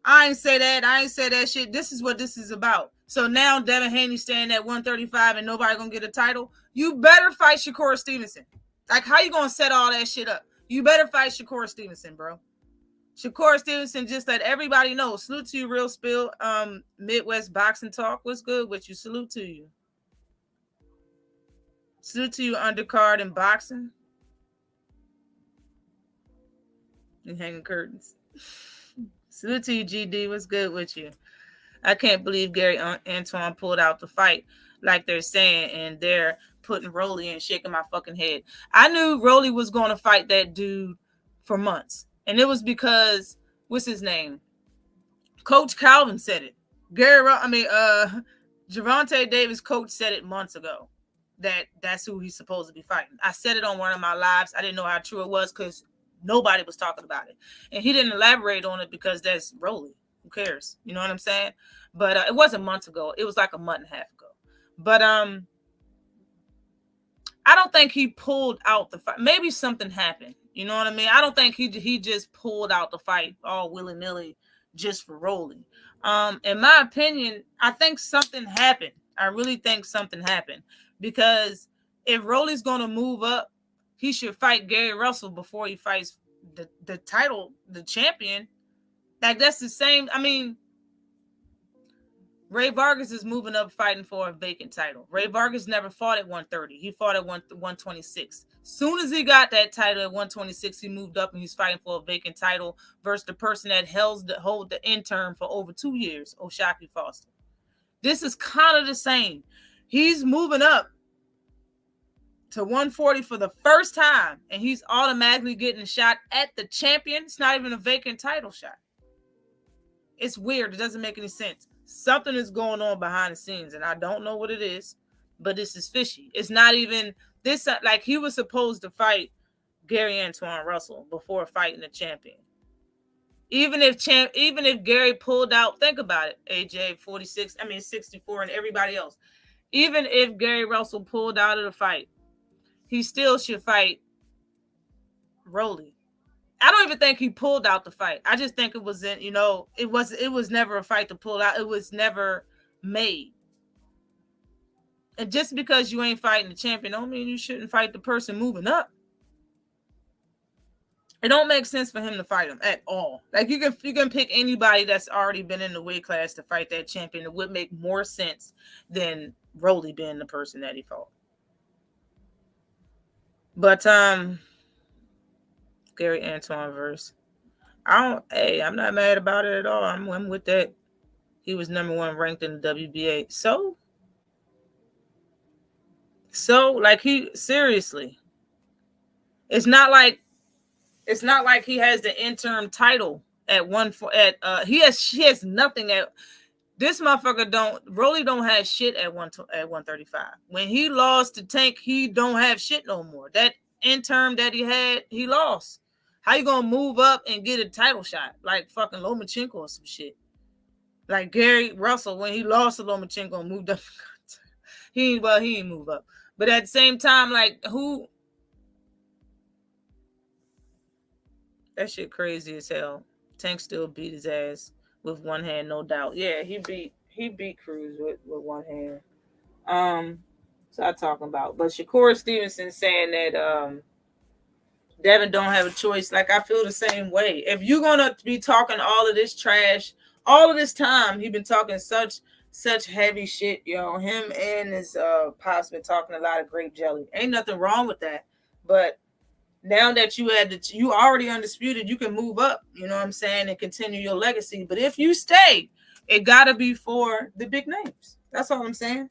I ain't say that shit. This is what this is about. So now Devin Haney staying at 135 and nobody gonna get a title. You better fight Shakur Stevenson. Like, how you gonna set all that shit up? You better fight Shakur Stevenson, bro. Shakur Stevenson, just let everybody know. Salute to you, Real Spill. Midwest Boxing Talk. What's good with you? Salute to you. Salute to you, Undercard and Boxing. You hanging curtains. Salute to you, GD. What's good with you? I can't believe Gary Antoine pulled out the fight like they're saying, and they're putting Rolly and shaking my fucking head. I knew Rolly was going to fight that dude for months, and it was because, what's his name? Coach Calvin said it. Gervonta Davis' coach said it months ago that's who he's supposed to be fighting. I said it on one of my lives. I didn't know how true it was because nobody was talking about it. And he didn't elaborate on it because that's Rolly. Who cares? You know what I'm saying? But it wasn't months ago. It was like a month and a half ago. But I don't think he pulled out the fight. Maybe something happened. You know what I mean? I don't think he just pulled out the fight all willy-nilly just for Rolly. In my opinion, I think something happened. I really think something happened. Because if Rolly's going to move up, he should fight Gary Russell before he fights the title, the champion. Like, that's the same. I mean, Ray Vargas is moving up fighting for a vacant title. Ray Vargas never fought at 130. He fought at 126. Soon as he got that title at 126, he moved up and he's fighting for a vacant title versus the person that hold the interim for over 2 years, O'Shaquie Foster. This is kind of the same. He's moving up to 140 for the first time, and he's automatically getting a shot at the champion. It's not even a vacant title shot. It's weird. It doesn't make any sense. Something is going on behind the scenes, and I don't know what it is, but this is fishy. It's not even this. Like, he was supposed to fight Gary Antoine Russell before fighting the champion. Even if Gary pulled out, think about it, AJ 64, and everybody else. Even if Gary Russell pulled out of the fight, he still should fight Rolly. I don't even think he pulled out the fight. I just think it was it was never a fight to pull out. It was never made. And just because you ain't fighting the champion don't mean you shouldn't fight the person moving up. It don't make sense for him to fight him at all. Like, you can pick anybody that's already been in the weight class to fight that champion. It would make more sense than Rolly being the person that he fought. But Gary Antoine verse. I'm not mad about it at all. I'm with that. He was number 1 ranked in the WBA. So like, seriously. It's not like he has the interim title at he has nothing at this motherfucker. Rolly don't have shit at 135. When he lost to Tank, he don't have shit no more. That interim that he had, he lost. How you gonna move up and get a title shot like fucking Lomachenko or some shit? Like Gary Russell, when he lost to Lomachenko and moved up, he didn't move up. But at the same time, like, who? That shit crazy as hell. Tank still beat his ass with one hand, no doubt. Yeah, he beat Cruz with one hand. So I'm talking about. But Shakur Stevenson saying that Devin don't have a choice. Like, I feel the same way. If you're gonna be talking all of this trash, all of this time, he been talking such heavy shit, yo. Him and his pops been talking a lot of grape jelly. Ain't nothing wrong with that. But now that you already undisputed, you can move up, you know what I'm saying, and continue your legacy. But if you stay, it gotta be for the big names. That's all I'm saying.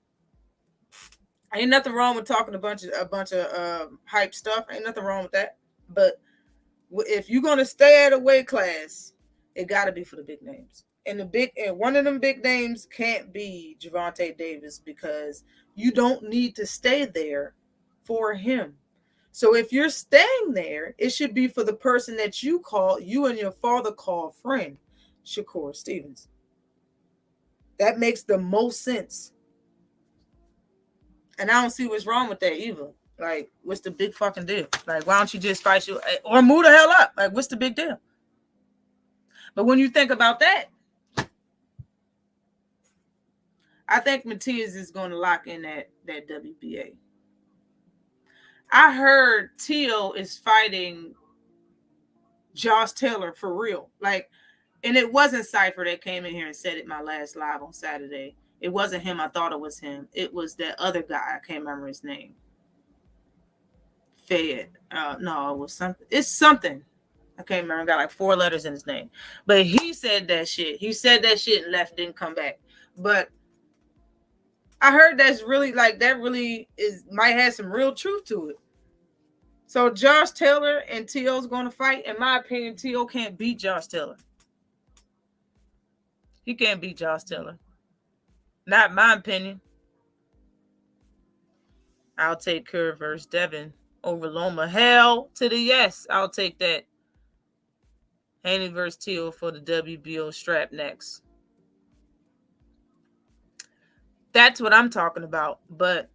Ain't nothing wrong with talking a bunch of hype stuff. Ain't nothing wrong with that. But if you're gonna stay at a weight class, it gotta be for the big names. And one of them big names can't be Gervonta Davis, because you don't need to stay there for him. So if you're staying there, it should be for the person that you and your father call friend, Shakur Stevens. That makes the most sense. And I don't see what's wrong with that either. Like, what's the big fucking deal? Like, why don't you just fight you or move the hell up? Like, what's the big deal? But when you think about that, I think Matias is going to lock in that WBA. I heard Tio is fighting Josh Taylor for real. Like, and it wasn't Cypher that came in here and said it my last live on Saturday. It wasn't him. I thought it was him. It was that other guy. I can't remember his name. Fed. No, it was something. It's something. I can't remember. Got like 4 letters in his name. But he said that shit. He said that shit and left, didn't come back. But I heard that's really, like, that really might have some real truth to it. So Josh Taylor and T.O.'s going to fight. In my opinion, T.O. can't beat Josh Taylor. He can't beat Josh Taylor. Not my opinion. I'll take Kerr versus Devin over Loma. Hell to the yes. I'll take that. Haney versus T.O. for the WBO strap next. That's what I'm talking about. But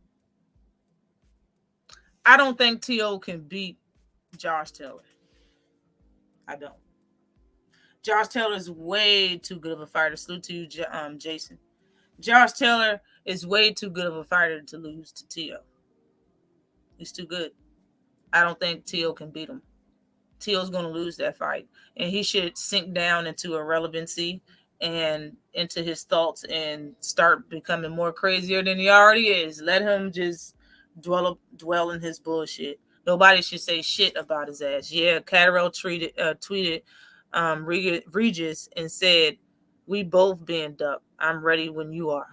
I don't think T.O. can beat Josh Taylor. I don't. Josh Taylor is way too good of a fighter. Salute to you, Jason. Josh Taylor is way too good of a fighter to lose to T.O. He's too good. I don't think T.O. can beat him. T.O.'s going to lose that fight. And he should sink down into irrelevancy and into his thoughts and start becoming more crazier than he already is. Let him just dwell in his bullshit. Nobody should say shit about his ass. Yeah, Catterall tweeted Regis and said, "We both being ducked. I'm ready when you are."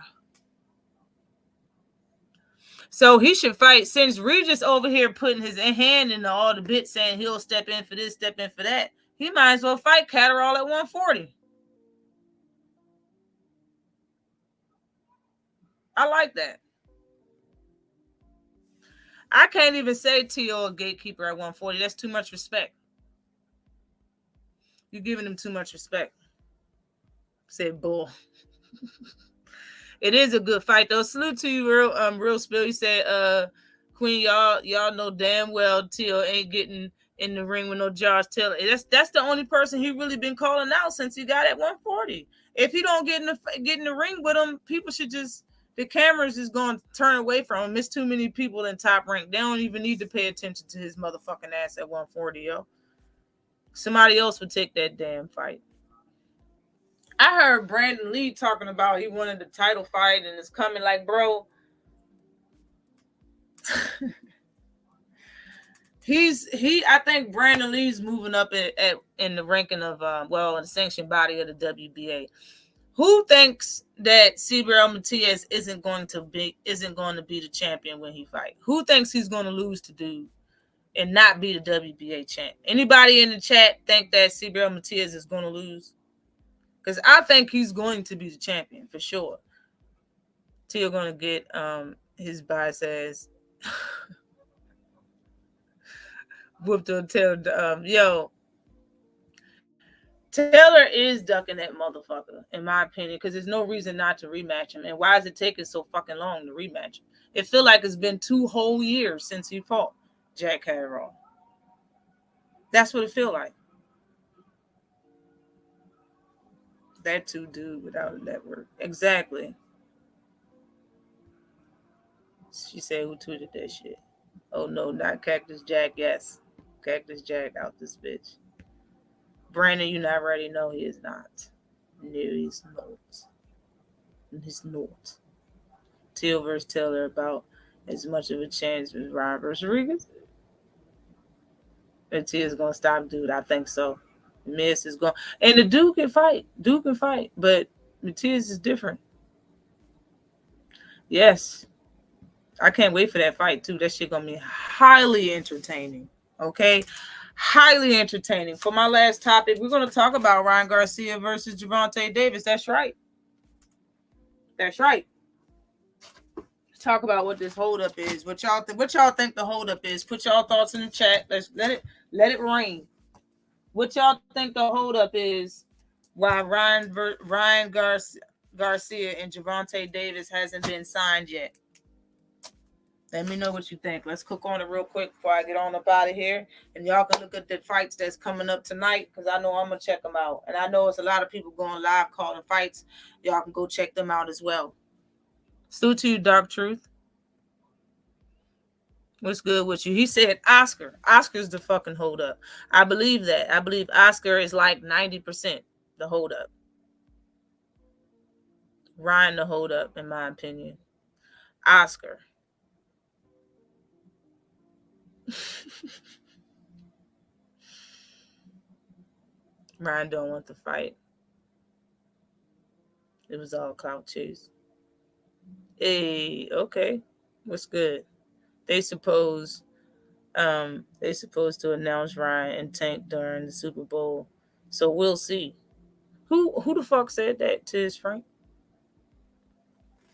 So he should fight. Since Regis over here putting his hand in all the bits saying he'll step in for this, step in for that, he might as well fight Catterall at 140. I like that. I can't even say T.O. a gatekeeper at 140. That's too much respect. You're giving him too much respect. Said bull. It is a good fight though. Salute to you, real spill. You said, Queen, y'all know damn well T.O. ain't getting in the ring with no Josh Taylor. That's the only person he really been calling out since he got at 140. If he don't get in the ring with him, people should just, the cameras is going to turn away from him. It's too many people in top rank. They don't even need to pay attention to his motherfucking ass at 140, yo. Somebody else would take that damn fight. I heard Brandon Lee talking about he wanted the title fight and it's coming. Like, bro, I think Brandon Lee's moving up in the ranking of in the sanctioned body of the WBA. Who thinks that Gabriel Matias isn't going to be the champion when he fight? Who thinks he's going to lose to dude and not be the WBA champ? Anybody in the chat think that Gabriel Matias is going to lose? Because I think he's going to be the champion for sure. Tio going to get his bias ass whooped on Taylor. Yo, Taylor is ducking that motherfucker, in my opinion, because there's no reason not to rematch him. And why is it taking so fucking long to rematch him? It feel like it's been 2 whole years since he fought Jack Catterall. That's what it feel like. That two dude without a network. Exactly. She said, who tweeted that shit? Oh no, not Cactus Jack. Yes. Cactus Jack out this bitch. Brandon, you not ready? No, he is not. No, he's not. He's not. Teal versus Taylor about as much of a chance as Ryan versus Rodriguez. And Teal's gonna stop dude. I think so. Miz is going, and the dude can fight. But Matias is different. Yes. I can't wait for that fight too. That shit gonna be highly entertaining. Okay? Highly entertaining. For my last topic, we're gonna talk about Ryan Garcia versus Gervonta Davis. That's right. Talk about what this holdup is. What y'all think the holdup is? Put y'all thoughts in the chat. Let's let it rain. What y'all think the holdup is? Why Ryan Garcia and Gervonta Davis hasn't been signed yet? Let me know what you think. Let's cook on it real quick before I get on up out of here. And y'all can look at the fights that's coming up tonight because I know I'm going to check them out. And I know it's a lot of people going live calling fights. Y'all can go check them out as well. Salute to you, Dark Truth. What's good with you? He said Oscar. Oscar's the fucking holdup. I believe that. I believe Oscar is like 90% the holdup. Ryan the holdup, in my opinion. Oscar. Ryan don't want to fight. It was all clout chase. Hey, okay. What's good? They supposed to announce Ryan and Tank during the Super Bowl. So we'll see. Who the fuck said that to his Frank?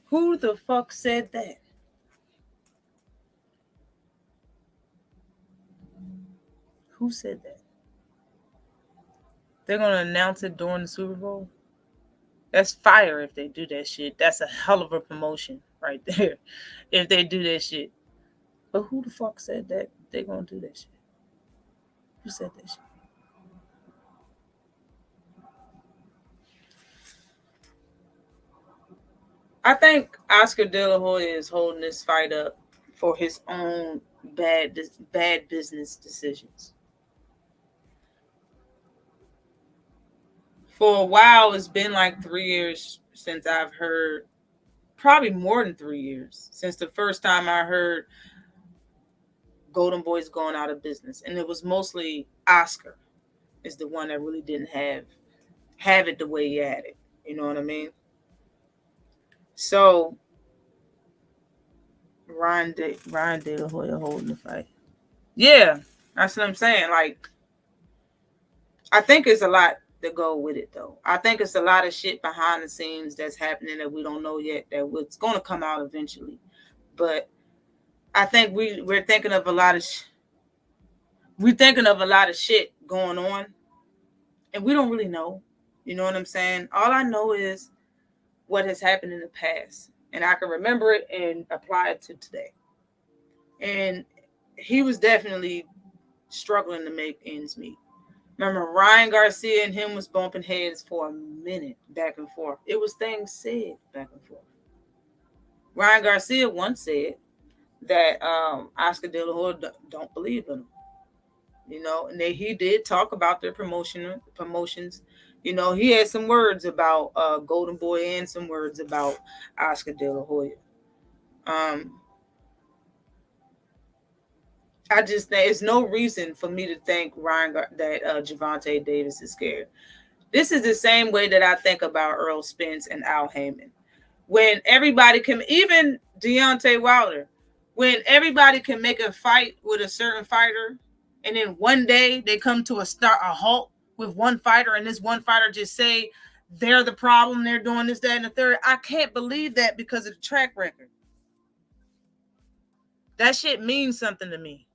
Who the fuck said that? Who said that? They're gonna announce it during the Super Bowl? That's fire if they do that shit. That's a hell of a promotion right there. If they do that shit. But who the fuck said that they gonna do that shit? Who said that shit? I think Oscar De La Hoya is holding this fight up for his own bad business decisions. For a while, it's been like 3 years since I've heard, probably more than 3 years, since the first time I heard Golden Boy's going out of business. And it was mostly Oscar is the one that really didn't have it the way he had it. You know what I mean? So Ryan De La Hoya holding the fight. Yeah, that's what I'm saying. Like, I think it's a lot to go with it, though. I think it's a lot of shit behind the scenes that's happening that we don't know yet, that it's going to come out eventually. But I think we're thinking of a lot of shit going on, and we don't really know. You know what I'm saying? All I know is what has happened in the past, and I can remember it and apply it to today. And he was definitely struggling to make ends meet. Remember, Ryan Garcia and him was bumping heads for a minute, back and forth. It was things said back and forth. Ryan Garcia once said that Oscar De La Hoya don't believe in him. You know, and he did talk about their promotions. You know, he had some words about Golden Boy and some words about Oscar De La Hoya. I just think there's no reason for me to think that Gervonta Davis is scared. This is the same way that I think about Errol Spence and Al Haymon. When everybody can, even Deontay Wilder, when everybody can make a fight with a certain fighter, and then one day they come to a halt with one fighter, and this one fighter just say they're the problem, they're doing this, that, and the third. I can't believe that because of the track record. That shit means something to me.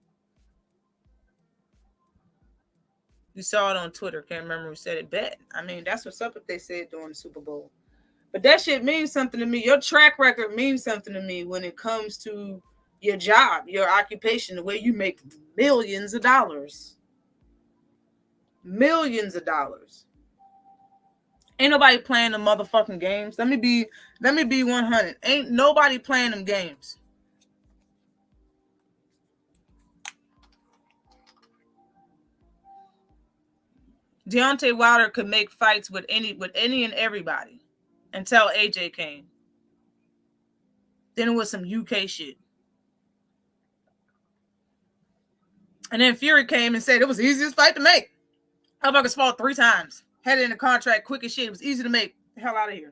You saw it on Twitter. Can't remember who said it. Bet. I mean, that's what's up if they said during the Super Bowl. But that shit means something to me. Your track record means something to me when it comes to your job, your occupation, the way you make millions of dollars. Millions of dollars. Ain't nobody playing the motherfucking games. Let me be 100. Ain't nobody playing them games. Deontay Wilder could make fights with any and everybody until AJ came. Then it was some UK shit. And then Fury came and said it was the easiest fight to make. Motherfuckers fought 3 times. Had it in the contract, quick as shit. It was easy to make. The hell out of here.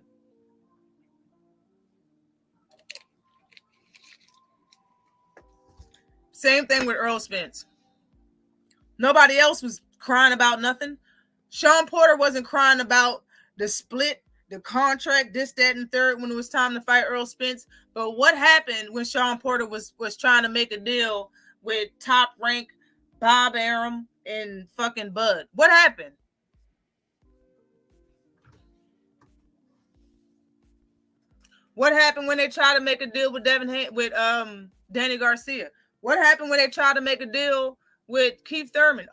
Same thing with Errol Spence. Nobody else was crying about nothing. Sean Porter wasn't crying about the split, the contract, this, that, and third when it was time to fight Errol Spence. But what happened when Sean Porter was trying to make a deal with Top Rank, Bob Arum, and fucking Bud? What happened? What happened when they tried to make a deal with Danny Garcia? What happened when they tried to make a deal with Keith Thurman?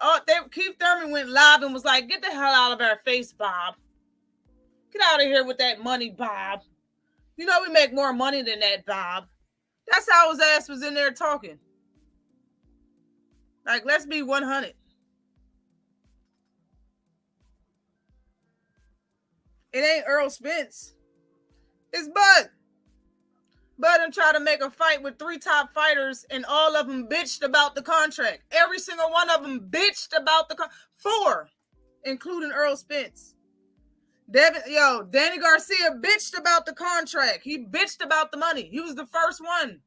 Keith Thurman went live and was like, "Get the hell out of our face, Bob. Get out of here with that money, Bob. You know we make more money than that, Bob." That's how his ass was in there talking. Like, let's be 100. It ain't Errol Spence. It's Bud. Bud and tried to make a fight with 3 top fighters, and all of them bitched about the contract. Every single one of them bitched about the 4, including Errol Spence. Danny Garcia bitched about the contract. He bitched about the money. He was the first one.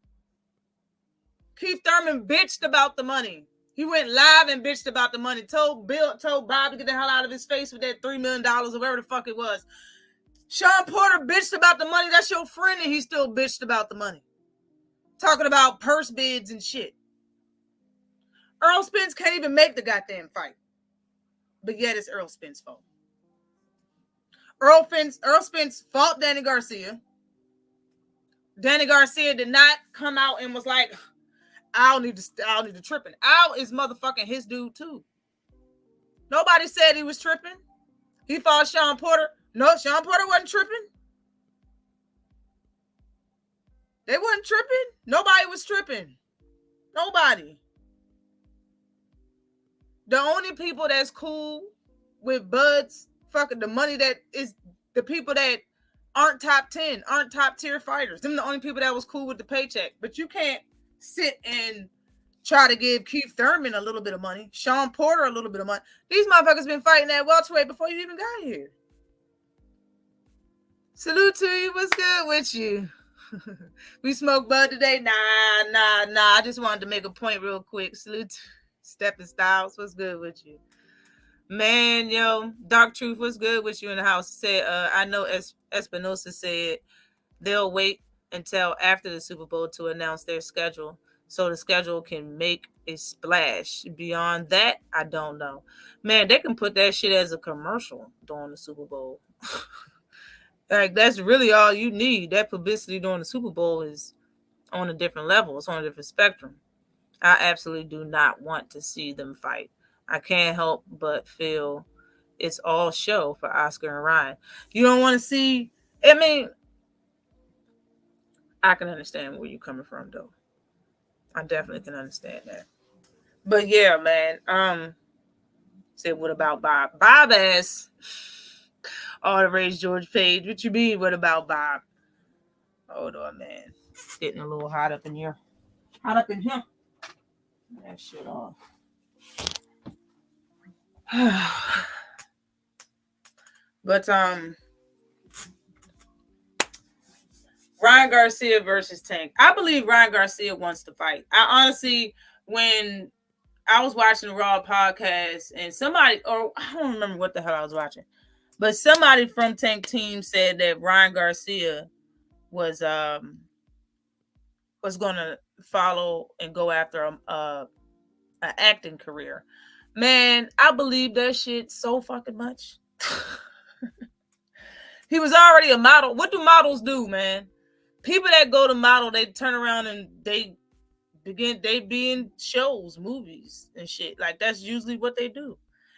Keith Thurman bitched about the money. He went live and bitched about the money. Told Bob to get the hell out of his face with that $3 million or whatever the fuck it was. Sean Porter bitched about the money. That's your friend, and he still bitched about the money. Talking about purse bids and shit. Errol Spence can't even make the goddamn fight. But yet it's Errol Spence's fault. Earl Spence fought Danny Garcia. Danny Garcia did not come out and was like, I don't need to tripping. Al is motherfucking his dude too. Nobody said he was tripping. He fought Sean Porter. No, Sean Porter wasn't tripping. They wasn't tripping. Nobody was tripping. Nobody. The only people that's cool with Bud's fucking the money that is the people that aren't top 10, aren't top tier fighters. Them the only people that was cool with the paycheck. But you can't sit and try to give Keith Thurman a little bit of money, Sean Porter a little bit of money. These motherfuckers been fighting at welterweight before you even got here. Salute to you. What's good with you? We smoked bud today? Nah. I just wanted to make a point real quick. Salute to Stepping Styles. What's good with you? Man, yo, Dark Truth, what's good with you in the house? Said, I know Espinosa said they'll wait until after the Super Bowl to announce their schedule so the schedule can make a splash. Beyond that, I don't know. Man, they can put that shit as a commercial during the Super Bowl. Like, that's really all you need. That publicity during the Super Bowl is on a different level. It's on a different spectrum. I absolutely do not want to see them fight. I can't help but feel it's all show for Oscar and Ryan. You don't want to see... I mean, I can understand where you're coming from, though. I definitely can understand that. But yeah, man. Said, what about Bob? Bob asked... All the rage George Page. What you mean? What about Bob? Hold on, man. It's getting a little hot up in here. Hot up in here. That shit off. But Ryan Garcia versus Tank. I believe Ryan Garcia wants to fight. I honestly, when I was watching the Raw podcast and somebody, or I don't remember what the hell I was watching. But somebody from Tank Team said that Ryan Garcia was going to follow and go after an acting career. Man, I believe that shit so fucking much. He was already a model. What do models do, man? People that go to model, they turn around and they be in shows, movies, and shit. Like, that's usually what they do.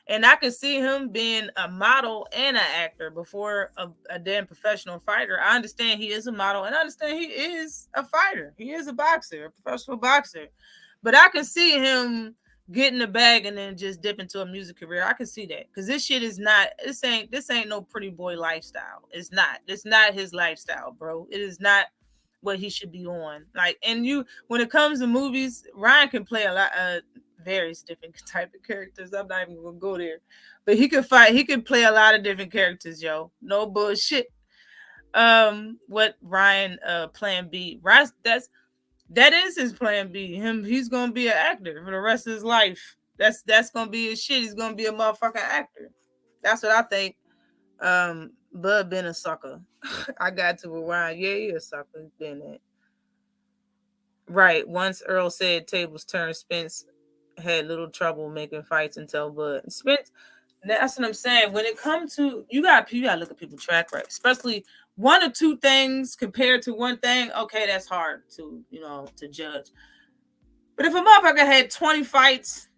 And I could see him being a model and an actor before a damn professional fighter. I understand he is a model, and I understand he is a fighter. He is a boxer, a professional boxer. But I can see him getting a bag and then just dip into a music career. I can see that. Because this shit is not, this ain't no pretty boy lifestyle. It's not. It's not his lifestyle, bro. It is not what he should be on. Like, and when it comes to movies, Ryan can play a lot of various different type of characters. I'm not even gonna go there, but he could fight. He could play a lot of different characters, yo. No bullshit. What Ryan plan B? Ryan, that is his plan B. He's gonna be an actor for the rest of his life. That's gonna be his shit. He's gonna be a motherfucking actor. That's what I think. Bud been a sucker. I got to with Ryan. Yeah, he a sucker. He's been it. Right. Once Earl said tables turned, Spence had little trouble making fights until Bud. Spence, that's what I'm saying. When it comes to you gotta look at people's track record, especially one or two things compared to one thing. Okay, that's hard to judge. But if a motherfucker had 20 fights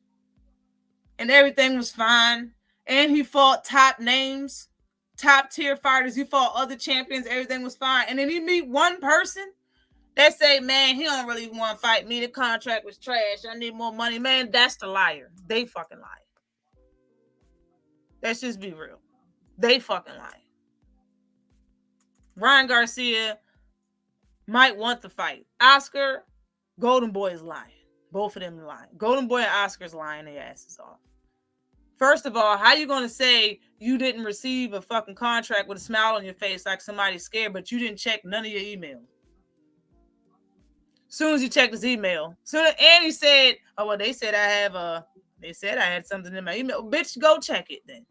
and everything was fine, and he fought top names, top tier fighters, he fought other champions, everything was fine, and then he meet one person that say, man, he don't really want to fight me. The contract was trash. I need more money. Man, that's the liar. They fucking lie. Let's just be real. They fucking lie. Ryan Garcia might want to fight. Oscar, Golden Boy is lying. Both of them lying. Golden Boy and Oscar's lying their asses off. First of all, how you going to say you didn't receive a fucking contract with a smile on your face like somebody's scared, but you didn't check none of your email? Soon as you checked his email, and he said, "Oh well, they said I had something in my email." Bitch, go check it then.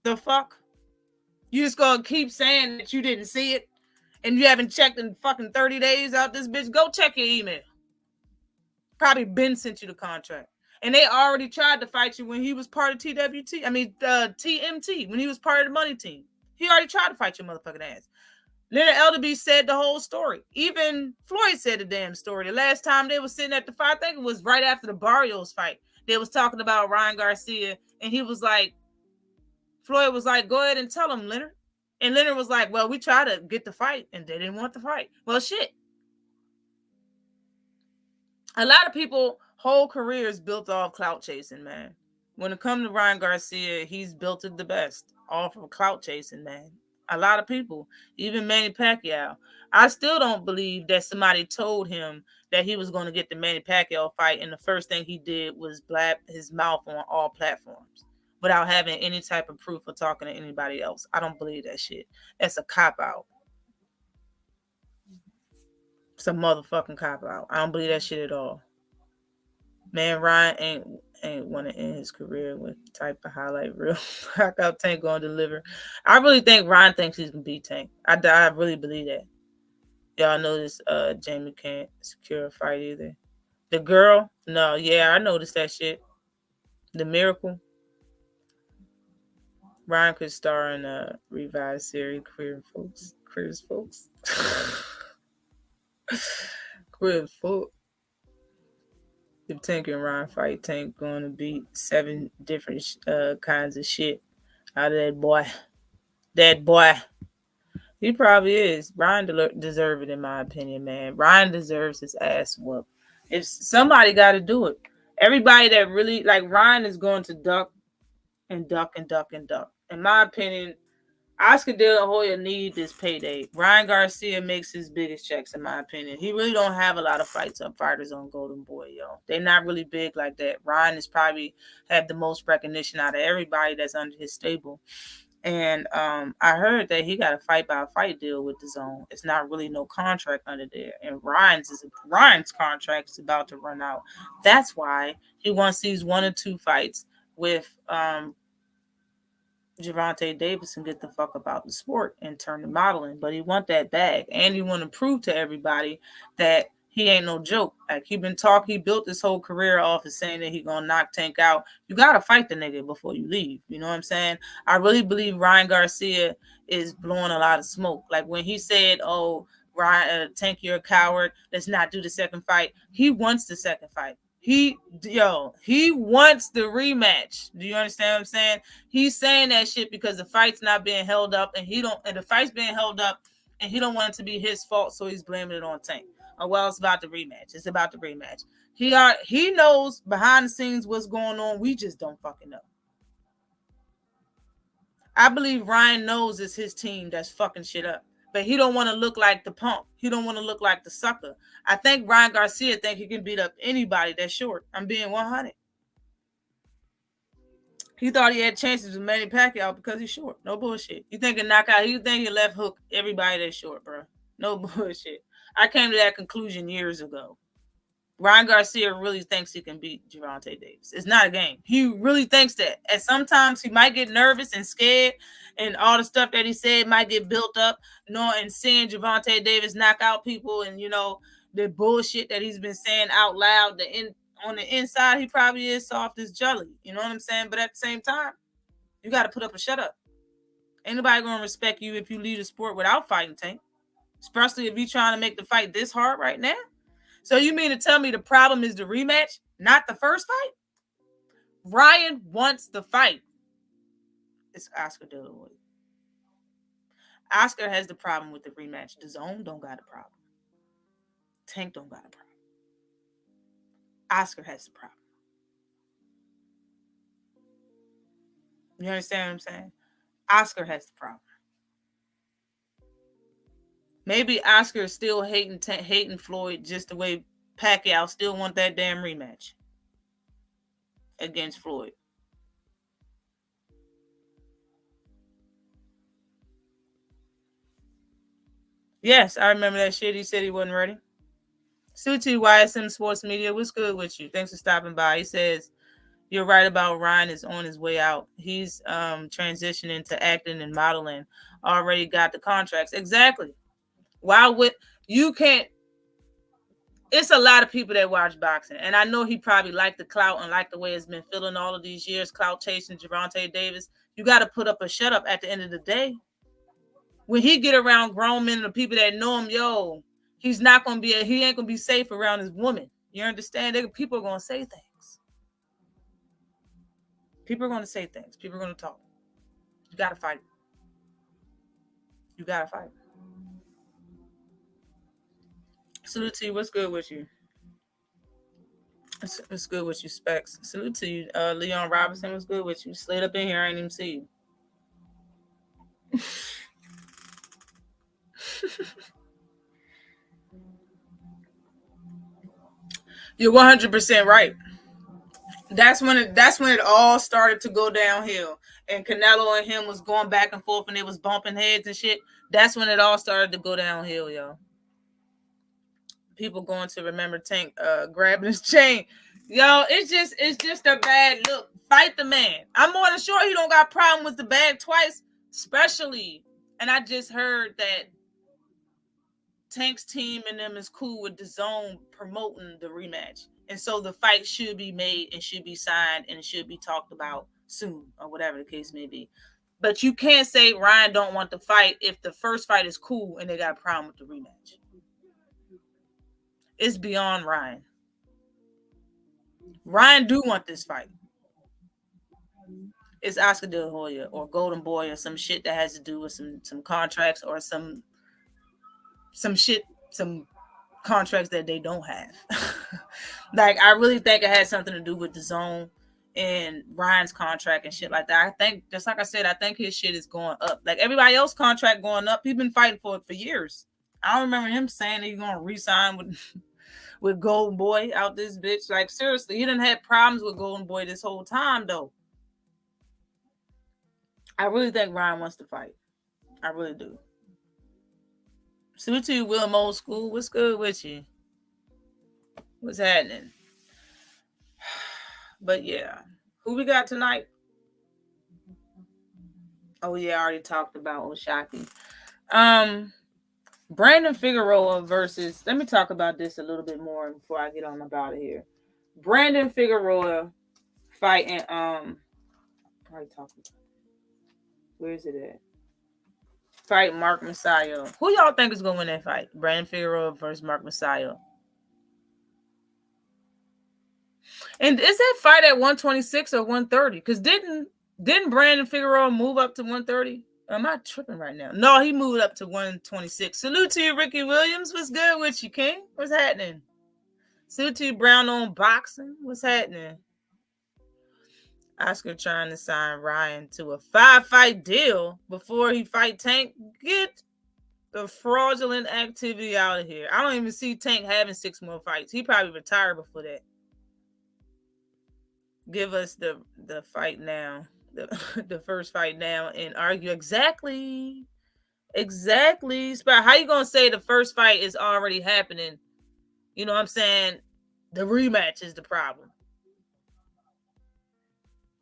The fuck? You just gonna keep saying that you didn't see it, and you haven't checked in fucking 30 days out this bitch? Go check your email. Probably Ben sent you the contract, and they already tried to fight you when he was part of TWT. I mean, TMT when he was part of the money team. He already tried to fight your motherfucking ass. Leonard Elderby said the whole story. Even Floyd said the damn story. The last time they was sitting at the fight, I think it was right after the Barrios fight. They was talking about Ryan Garcia, and he was like, Floyd was like, go ahead and tell him, Leonard. And Leonard was like, well, we tried to get the fight, and they didn't want the fight. Well, shit. A lot of people, whole careers built off clout chasing, man. When it comes to Ryan Garcia, he's built it the best off of clout chasing, man. A lot of people, even Manny Pacquiao. I still don't believe that somebody told him that he was going to get the Manny Pacquiao fight, and the first thing he did was blab his mouth on all platforms without having any type of proof or talking to anybody else. I don't believe that shit. That's a cop-out. It's a motherfucking cop-out. I don't believe that shit at all. Man, Ryan ain't want to end his career with type of highlight reel. Knockout Tank gonna deliver. I really think Ryan thinks he's gonna beat Tank. I really believe that. Y'all notice Jamie can't secure a fight either. The girl, no, yeah, I noticed that shit. The Miracle. Ryan could star in a revised series, Queers Folks. Queers Folks. If Tank and Ryan fight, Tank going to beat 7 different kinds of shit out of that boy. That boy. He probably is. Ryan deserves it, in my opinion, man. Ryan deserves his ass whooped. If somebody got to do it. Everybody that really, like, Ryan is going to duck and duck and duck and duck. In my opinion, Oscar De La Hoya need this payday. Ryan Garcia makes his biggest checks, in my opinion. He really don't have a lot of fighters on Golden Boy, yo. They're not really big like that. Ryan is probably had the most recognition out of everybody that's under his stable. And I heard that he got a fight-by-fight deal with the Zone. It's not really no contract under there. And Ryan's contract is about to run out. That's why he wants these 1 or 2 fights with Gervonta Davis and get the fuck about the sport and turn to modeling. But he want that bag. And he want to prove to everybody that he ain't no joke. Like, he built his whole career off of saying that he gonna knock Tank out. You gotta fight the nigga before you leave. You know what I'm saying? I really believe Ryan Garcia is blowing a lot of smoke. Like, when he said, oh, Ryan, Tank, you're a coward, let's not do the second fight. He wants the second fight. He wants the rematch. Do you understand what I'm saying? He's saying that shit because the fight's not being held up, and the fight's being held up, and he don't want it to be his fault, so he's blaming it on Tank. Oh, well, it's about the rematch. It's about the rematch. He knows behind the scenes what's going on. We just don't fucking know. I believe Ryan knows it's his team that's fucking shit up. But he don't want to look like the punk. He don't want to look like the sucker. I think Ryan Garcia think he can beat up anybody that's short. I'm being 100. He thought he had chances with Manny Pacquiao because he's short. No bullshit. You think he knock out? You think he left hook everybody that's short, bro? No bullshit. I came to that conclusion years ago. Ryan Garcia really thinks he can beat Gervonta Davis. It's not a game. He really thinks that. And sometimes he might get nervous and scared, and all the stuff that he said might get built up, and seeing Gervonta Davis knock out people, and, the bullshit that he's been saying out loud. On the inside, he probably is soft as jelly. You know what I'm saying? But at the same time, you got to put up a shut up. Ain't nobody going to respect you if you leave the sport without fighting, Tank. Especially if you're trying to make the fight this hard right now. So you mean to tell me the problem is the rematch, not the first fight? Ryan wants the fight. It's Oscar De La Hoya. Oscar has the problem with the rematch. The Zone don't got a problem. Tank don't got a problem. Oscar has the problem. You understand what I'm saying? Oscar has the problem. Maybe Oscar is still hating Floyd just the way Pacquiao still want that damn rematch against Floyd. Yes, I remember that shit. He said he wasn't ready. Suchi YSM Sports Media, what's good with you? Thanks for stopping by. He says, you're right about Ryan is on his way out. He's transitioning to acting and modeling. Already got the contracts. Exactly. Why would you can't? It's a lot of people that watch boxing, and I know he probably liked the clout and liked the way it's been feeling all of these years, clout chasing Gervonta Davis. You got to put up a shut up at the end of the day. when he get around grown men and the people that know him, yo, he ain't gonna be safe around his woman. You understand? People are gonna say things. People are gonna say things. People are gonna talk. You gotta fight. You gotta fight. Salute to you. What's good with you? What's good with you, Specs? Salute to you, Leon Robinson. What's good with you? Slid up in here. I ain't even see you. You're 100% right. That's when it all started to go downhill, and Canelo and him was going back and forth, and they was bumping heads and shit. That's when it all started to go downhill, yo. People going to remember Tank grabbing his chain. Yo, it's just a bad look. Fight the man. I'm more than sure he don't got problem with the bag twice, especially. And I just heard that Tank's team and them is cool with DAZN promoting the rematch. And so the fight should be made and should be signed and should be talked about soon, or whatever the case may be. But you can't say Ryan don't want the fight if the first fight is cool and they got a problem with the rematch. It's beyond Ryan. Ryan do want this fight. It's Oscar De La Hoya or Golden Boy or some shit that has to do with some contracts or some contracts that they don't have. Like, I really think it has something to do with DAZN and Ryan's contract and shit like that. I think, just like I said, I think his shit is going up. Like everybody else's contract going up. He's been fighting for it for years. I don't remember him saying that he's going to re-sign with Golden Boy out this bitch. Like, seriously, he done had problems with Golden Boy this whole time, though. I really think Ryan wants to fight. I really do. Salute to you, Will Old School. What's good with you? What's happening? But yeah, who we got tonight? Oh yeah, I already talked about Oshaki. Brandon Figueroa versus. Let me talk about this a little bit more before I get on about it here. Brandon Figueroa fighting. I already talked about. Where is it at? Fight Mark Masayo. Who y'all think is gonna win that fight? Brandon Figueroa versus Mark Masayo. And is that fight at 126 or 130? Because didn't Brandon Figueroa move up to 130? Am I tripping right now? No, he moved up to 126. Salute to you, Ricky Williams. What's good with you, King? What's happening? Salute to you, Brown on Boxing. What's happening? Oscar trying to sign Ryan to a 5-fight deal before he fight Tank. Get the fraudulent activity out of here. I don't even see Tank having 6 more fights. He probably retired before that. Give us the fight now, the first fight now, and argue exactly. How you gonna say the first fight is already happening? You know what I'm saying? The rematch is the problem.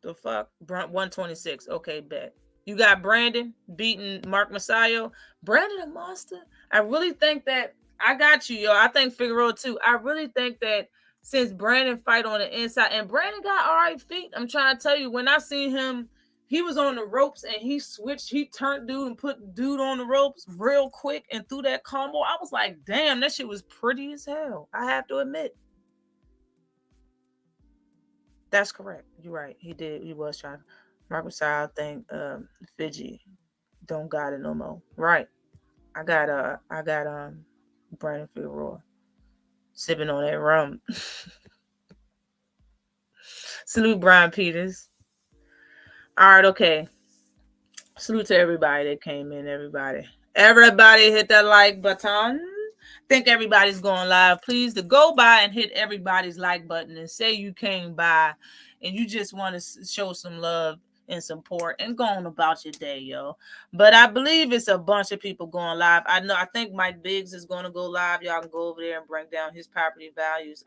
The fuck? 126. Okay, bet. You got Brandon beating Mark Masayo. Brandon a monster. I really think that I got you, yo. I think Figueroa too. I really think that since Brandon fight on the inside, and Brandon got all right feet. I'm trying to tell you, when I seen him, he was on the ropes and he switched. He turned dude and put dude on the ropes real quick and threw that combo. I was like, damn, that shit was pretty as hell. I have to admit. That's correct. You're right. He did. He was trying. Mark Masayo, I think Fiji don't got it no more. Right. I got Brandon Figueroa sipping on that rum. Salute Brian Peters. All right, okay. Salute to everybody that came in. Everybody hit that like button. Think everybody's going live. Please to go by and hit everybody's like button and say you came by and you just want to show some love and support and go on about your day, yo. But I believe it's a bunch of people going live. I think Mike Biggs is going to go live. Y'all can go over there and bring down his property values.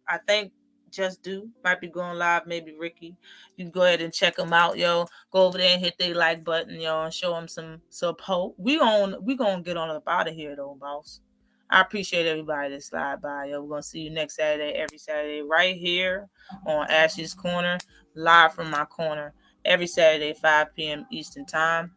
I think Just Do might be going live. Maybe Ricky. You can go ahead and check them out, yo. Go over there and hit the like button, yo, and show them some support. We gonna get on up out of here though, boss. I appreciate everybody that slide by, yo. We're gonna see you next Saturday, every Saturday, right here on Ashley's Corner, live from my corner, every Saturday, 5 p.m. Eastern Time.